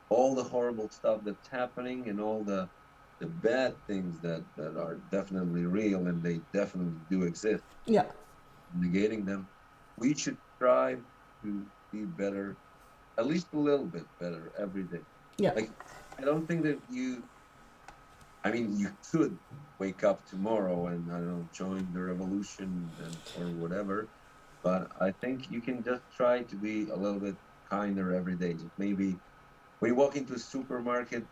all the horrible stuff that's happening and all the bad things that are definitely real and they definitely do exist, yeah, negating them, we should strive to be better, at least a little bit better every day. yeah, Like, I don't think that I mean, you could wake up tomorrow and, I don't know, join the revolution and or whatever, but I think you can just try to be a little bit kinder every day. Just maybe when you walk into a supermarket,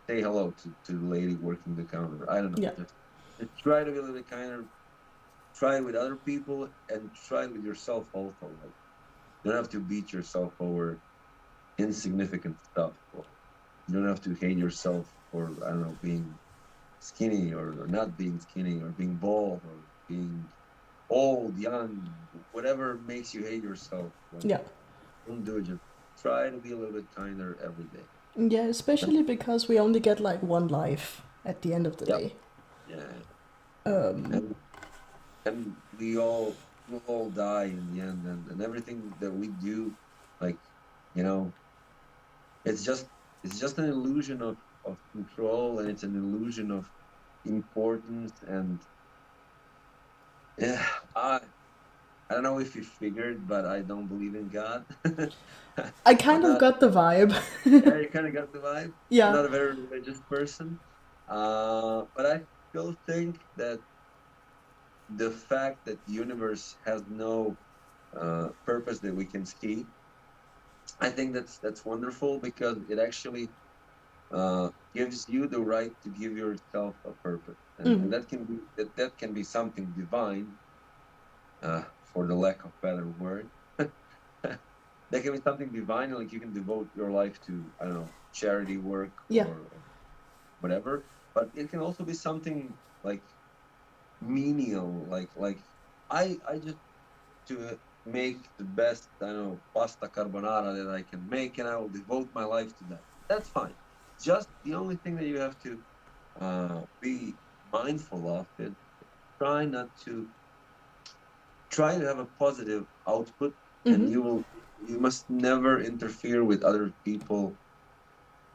say hello to the lady working the counter. I don't know. yeah, Just try to be a little bit kinder. Try with other people and try with yourself also. Like, you don't have to beat yourself over insignificant stuff, or you don't have to hate yourself for, I don't know, being skinny or not being skinny or being bald or being old, young, whatever makes you hate yourself. Like, yeah. don't do it. Just try to be a little bit kinder every day. Yeah, especially because we only get like one life at the end of the Yeah, day. yeah. Um, And we all die in the end, and everything that we do, like, you know, it's just it's just an illusion of control, and it's an illusion of importance. And yeah, I don't know if you figured, but I don't believe in God. I I'm kind of not. got the vibe. Yeah, you kind of got the vibe. I'm Yeah. not a very religious person, but I still think that the fact that the universe has no purpose that we can see, I think that's wonderful, because it actually gives you the right to give yourself a purpose, and that can be something divine, for the lack of better word. That can be something divine, like you can devote your life to, I don't know, charity work Yeah. or whatever. But it can also be something like menial, like I just to make the best, I don't know, pasta carbonara that I can make, and I will devote my life to that. That's fine. Just the only thing that you have to be mindful of is try not to try to have a positive output, and Hmm. you must never interfere with other people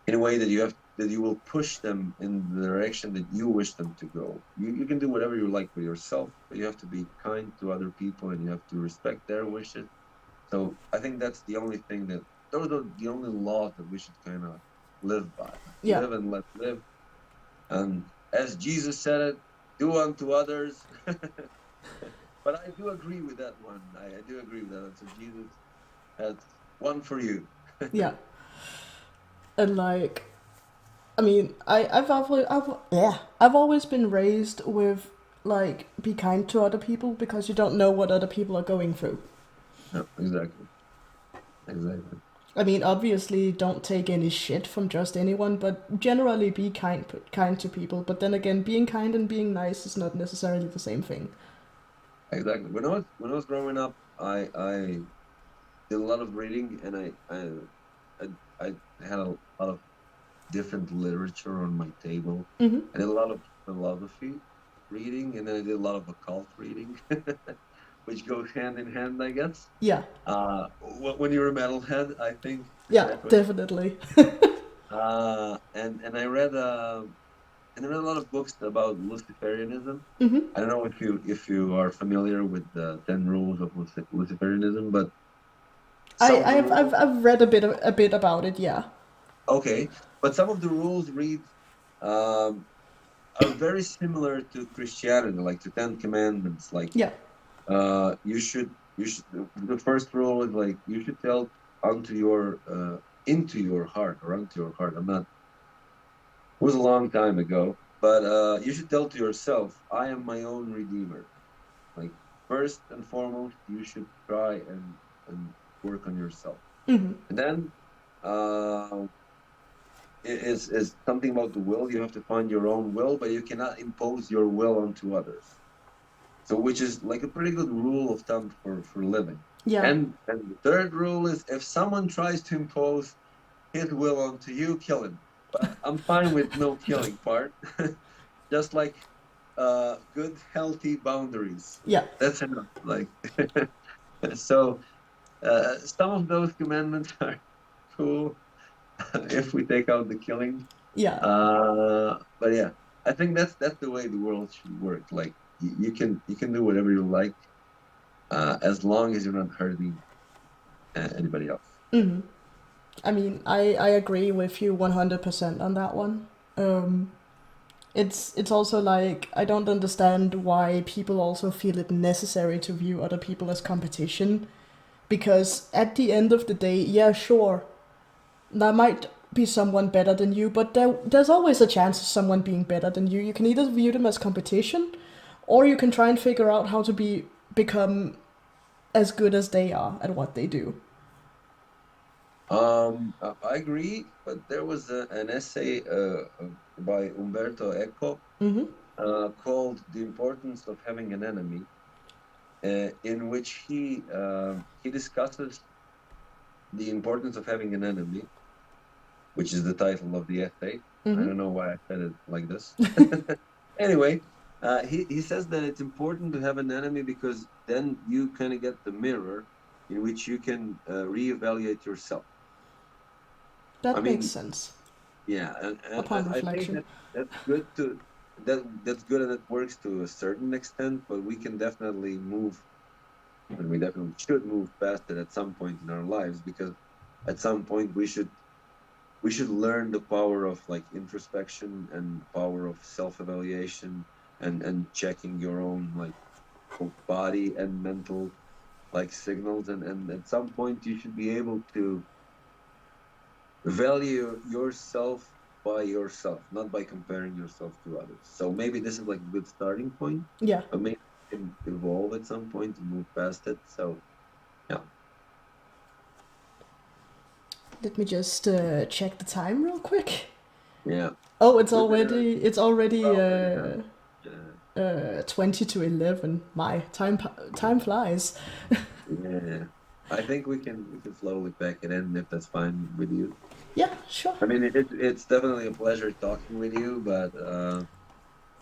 in a way that you have. that you will push them in the direction that you wish them to go. You can do whatever you like for yourself, but you have to be kind to other people and you have to respect their wishes. So I think that's the only thing that those are the only laws that we should kind of live by. Like Yeah. live and let live. And as Jesus said it, do unto others. But I do agree with that one. I do agree with that one. So Jesus has one for you. Yeah. And like, I mean, I've always been raised with like be kind to other people because you don't know what other people are going through. Yeah, exactly. Exactly. I mean, obviously, don't take any shit from just anyone, but generally be kind to people. But then again, being kind and being nice is not necessarily the same thing. Exactly. When I was growing up, I did a lot of reading, and I had a lot of different literature on my table. Mm-hmm. I did a lot of philosophy reading, and then I did a lot of occult reading, which goes hand in hand, I guess. Yeah. When you're a metalhead, I think Yeah, that way. definitely. And I read a lot of books about Luciferianism. Mm-hmm. I don't know if you are familiar with the 10 rules of Luciferianism, but I some of the I've I've rules, I've read a bit about it. Yeah. okay, but some of the rules um, are very similar to Christianity, like the Ten Commandments. Like Yeah. you should the first rule is like you should tell unto your into your heart or unto your heart. I'm not. It was a long time ago, but you should tell to yourself, I am my own redeemer. Like first and foremost, you should try and work on yourself. Mm-hmm. And then uh, is something about the will. You have to find your own will, but you cannot impose your will onto others. So, which is like a pretty good rule of thumb for living. Yeah. And the third rule is if someone tries to impose his will onto you, kill him. But I'm fine with no killing part. Just like good, healthy boundaries. Yeah. That's enough. Like so, some of those commandments are cool if we take out the killing. Yeah. But yeah, I think that's the way the world should work. Like you can do whatever you like, as long as you're not hurting anybody else. Mm-hmm. I mean, I agree with you 100% on that one. Um, it's also like I don't understand why people also feel it necessary to view other people as competition because at the end of the day, yeah, sure, there might be someone better than you, but there's always a chance of someone being better than you. You can either view them as competition, or you can try and figure out how to become as good as they are at what they do. I agree, but there was an essay by Umberto Eco Mm-hmm. called "The Importance of Having an Enemy," in which he discusses the importance of having an enemy, which is the title of the essay. I Mm-hmm. don't know why I said it like this. Anyway, he says that it's important to have an enemy because then you kind of get the mirror in which you can reevaluate yourself. I That makes mean, sense yeah, and upon I think reflection. that's good that's good and it works to a certain extent, but we can definitely move and we definitely should move past it at some point in our lives because at some point we should learn the power of like introspection and the power of self-evaluation and checking your own like both body and mental like signals and at some point you should be able to value yourself by yourself, not by comparing yourself to others. So maybe this is like a good starting point, Yeah. but maybe it can evolve at some point and move past it. So yeah. Let me just check the time real quick. Yeah. Oh, it's We're there already it's already 12 minutes. Yeah. 20 to 11. My time flies. Yeah. I think we can slowly pack it in if that's fine with you. Yeah, sure. I mean, it's definitely a pleasure talking with you, but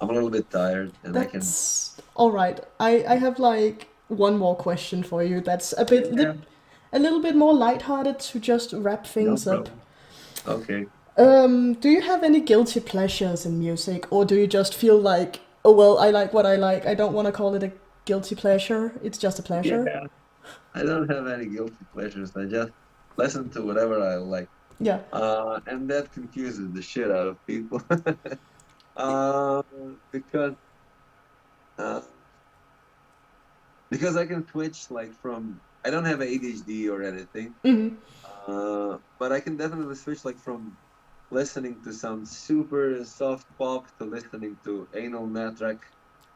I'm a little bit tired, and I can. That's all right. I have like one more question for you. That's Yeah, a little bit more lighthearted to just wrap no things up. problem. Okay. Do you have any guilty pleasures in music, or do you just feel like, oh well, I like what I like. I don't want to call it a guilty pleasure. It's just a pleasure. Yeah, I don't have any guilty pleasures. I just listen to whatever I like. Yeah, And that confuses the shit out of people. uh, because uh, because I can switch like from I don't have ADHD or anything, but I can definitely switch like from listening to some super soft pop to listening to anal matrak,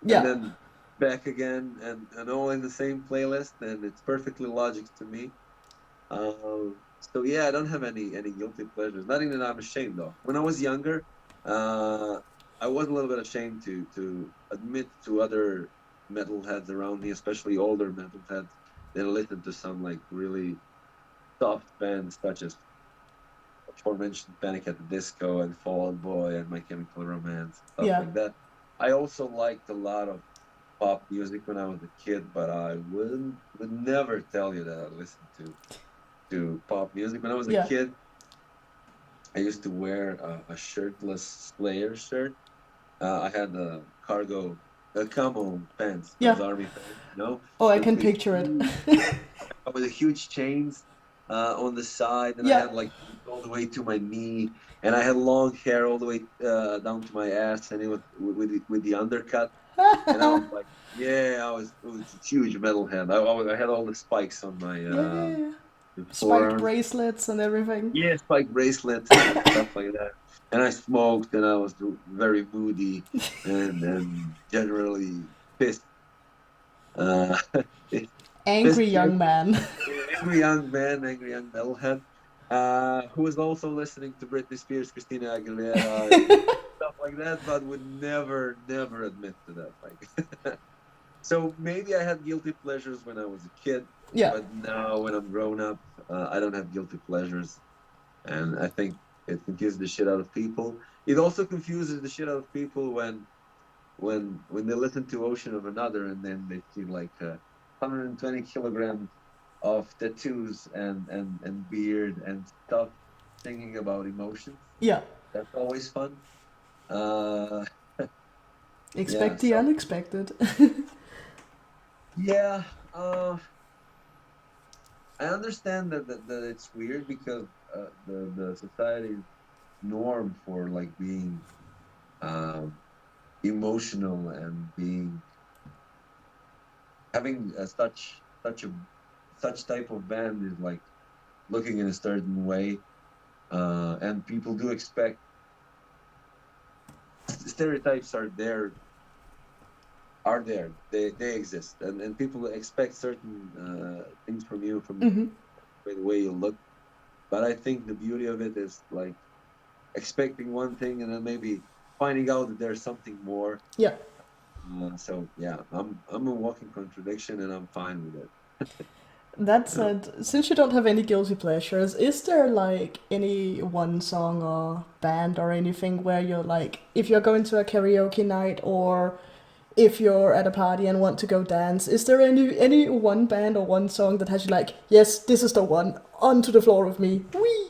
and yeah, then back again, and all in the same playlist, and it's perfectly logic to me. So yeah, I don't have any guilty pleasures. Nothing that I'm ashamed of. When I was younger, uh, I was a little bit ashamed to admit to other metalheads around me, especially older metalheads, that listen to some like really soft bands such as aforementioned Panic at the Disco and Fall Out Boy and My Chemical Romance, stuff yeah, like that. I also liked a lot of pop music when I was a kid, but I would never tell you that I listened to pop music. When I was a yeah. kid, I used to wear a shirtless Slayer shirt. I had camo pants, Yeah. those army pants, Oh, I with can the picture it. huge, with the huge chains on the side, and I Yeah. had like all the way to my knee, and I had long hair all the way down to my ass, and it was with the undercut, and I was like, yeah, I was a huge metalhead. I had all the spikes on my Yeah. Spiked forearms. bracelets and everything. Yeah, spike bracelets and stuff like that. And I smoked, and I was very moody and generally pissed. Uh, Angry pissed, young man. angry young man, angry young metalhead, who was also listening to Britney Spears, Christina Aguilera, and stuff like that, but would never admit to that. Like, so maybe I had guilty pleasures when I was a kid, Yeah. but now when I'm grown up, I don't have guilty pleasures. And I think it confuses the shit out of people. It also confuses the shit out of people when they listen to Ocean of Another and then they see like 120 kilograms of tattoos and beard and stuff singing about emotions. Yeah. That's always fun. Uh, yeah. Expect the So unexpected. yeah, I understand that it's weird because the society's norm for like being um, emotional and being having such type of band is like looking in a certain way, and people do expect stereotypes are there they exist, and people expect certain things from you from the way you look. But I think the beauty of it is like expecting one thing and then maybe finding out that there's something more. Yeah. So yeah, I'm a walking contradiction, and I'm fine with it. That Uh, said, since you don't have any guilty pleasures, is there like any one song or band or anything where you're like, if you're going to a karaoke night or if you're at a party and want to go dance, is there any one band or one song that has you like, yes, this is the one, onto the floor with me, wee?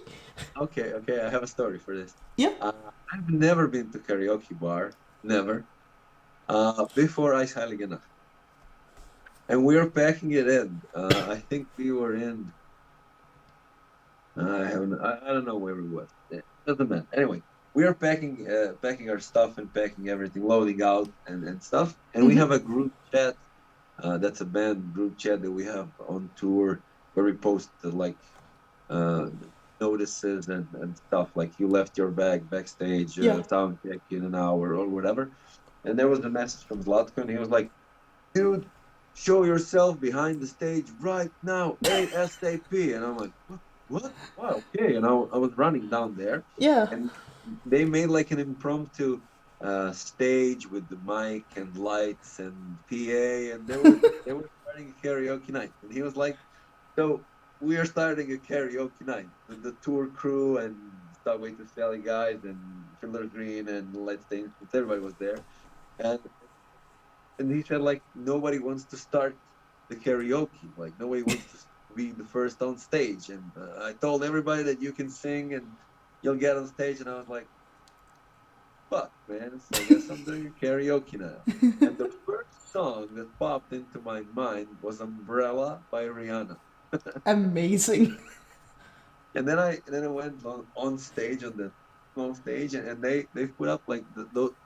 okay, I have a story for this. Yeah. Uh, I've never been to karaoke bar, never. Before Ice Heilige Nacht, and we were packing it in. I think we were in. I don't know where we was. Doesn't matter. Anyway, we are packing our stuff and packing everything, loading out and stuff. And we have a group chat. That's a band group chat that we have on tour where we post like uh, notices and stuff like you left your bag backstage, Yeah. sound check in an hour or whatever. And there was a message from Zlatko, and he was like, dude, show yourself behind the stage right now, ASAP. And I'm like, what? What? Wow, okay. And I was running down there, Yeah. and they made like an impromptu stage with the mic and lights and PA, and they were starting a karaoke night. And he was like, so we are starting a karaoke night. The tour crew and Subway to Sally guys and Fiddler Green and Let's Dance, everybody was there. And and he said like nobody wants to start the karaoke, like nobody wants to be the first on stage. And I told everybody that you can sing, you'll get on stage, and I was like, fuck, man. So I guess I'm doing karaoke now. And the first song that popped into my mind was Umbrella by Rihanna. Amazing. And then I went on stage on the small stage, and they put up like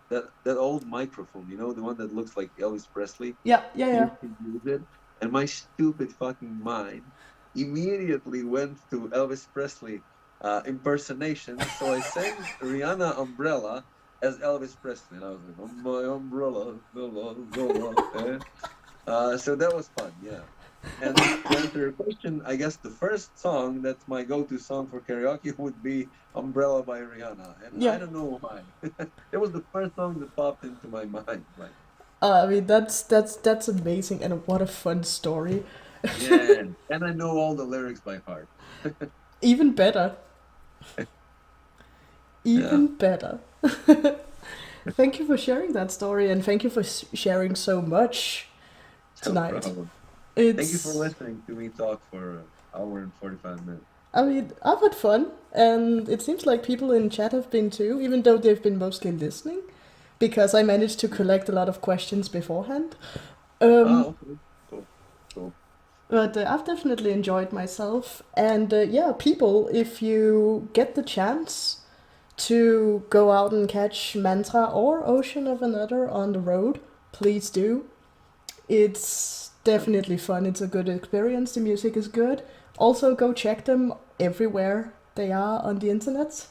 that old microphone, the one that looks like Elvis Presley. Yeah, yeah, yeah. You can use it. And my stupid fucking mind immediately went to Elvis Presley impersonation. So I sang Rihanna Umbrella as Elvis Presley. And I was like, oh, my umbrella, umbrella, umbrella. So that was fun, yeah. And to answer your question, I guess the first song that's my go-to song for karaoke would be Umbrella by Rihanna. And Yeah. I don't know why. It was the first song that popped into my mind. Like, I mean, that's amazing, and what a fun story. yeah, and I know all the lyrics by heart. Even better. Yeah, Even better. Thank you for sharing that story, and thank you for sharing so much no tonight. problem. Thank you for It's, listening to me talk for an hour and 45 minutes. I mean, I've had fun, and it seems like people in chat have been too, even though they've been mostly listening, because I managed to collect a lot of questions beforehand. Oh, Um, okay. Cool. Cool. but I've definitely enjoyed myself, and yeah, people, if you get the chance to go out and catch Manntra or Ocean of Another on the road, please do. It's definitely fun. It's a good experience. The music is good. Also, go check them everywhere they are on the internet.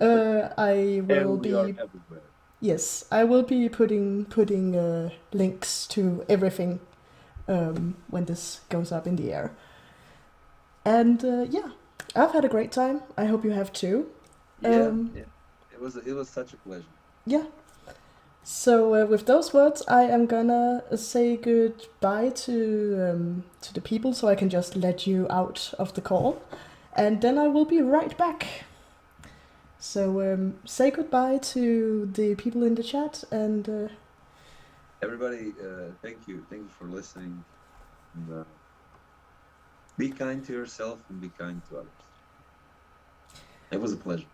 I will And we are be everywhere. Yes, I will be putting links to everything when this goes up in the air. And yeah, I've had a great time. I hope you have too. Yeah, Um, yeah. It was such a pleasure. yeah, so with those words, I am gonna say goodbye to the people, so I can just let you out of the call, and then I will be right back. So say goodbye to the people in the chat, and Everybody, thank you. Thank you for listening. And, be kind to yourself and be kind to others. It was a pleasure.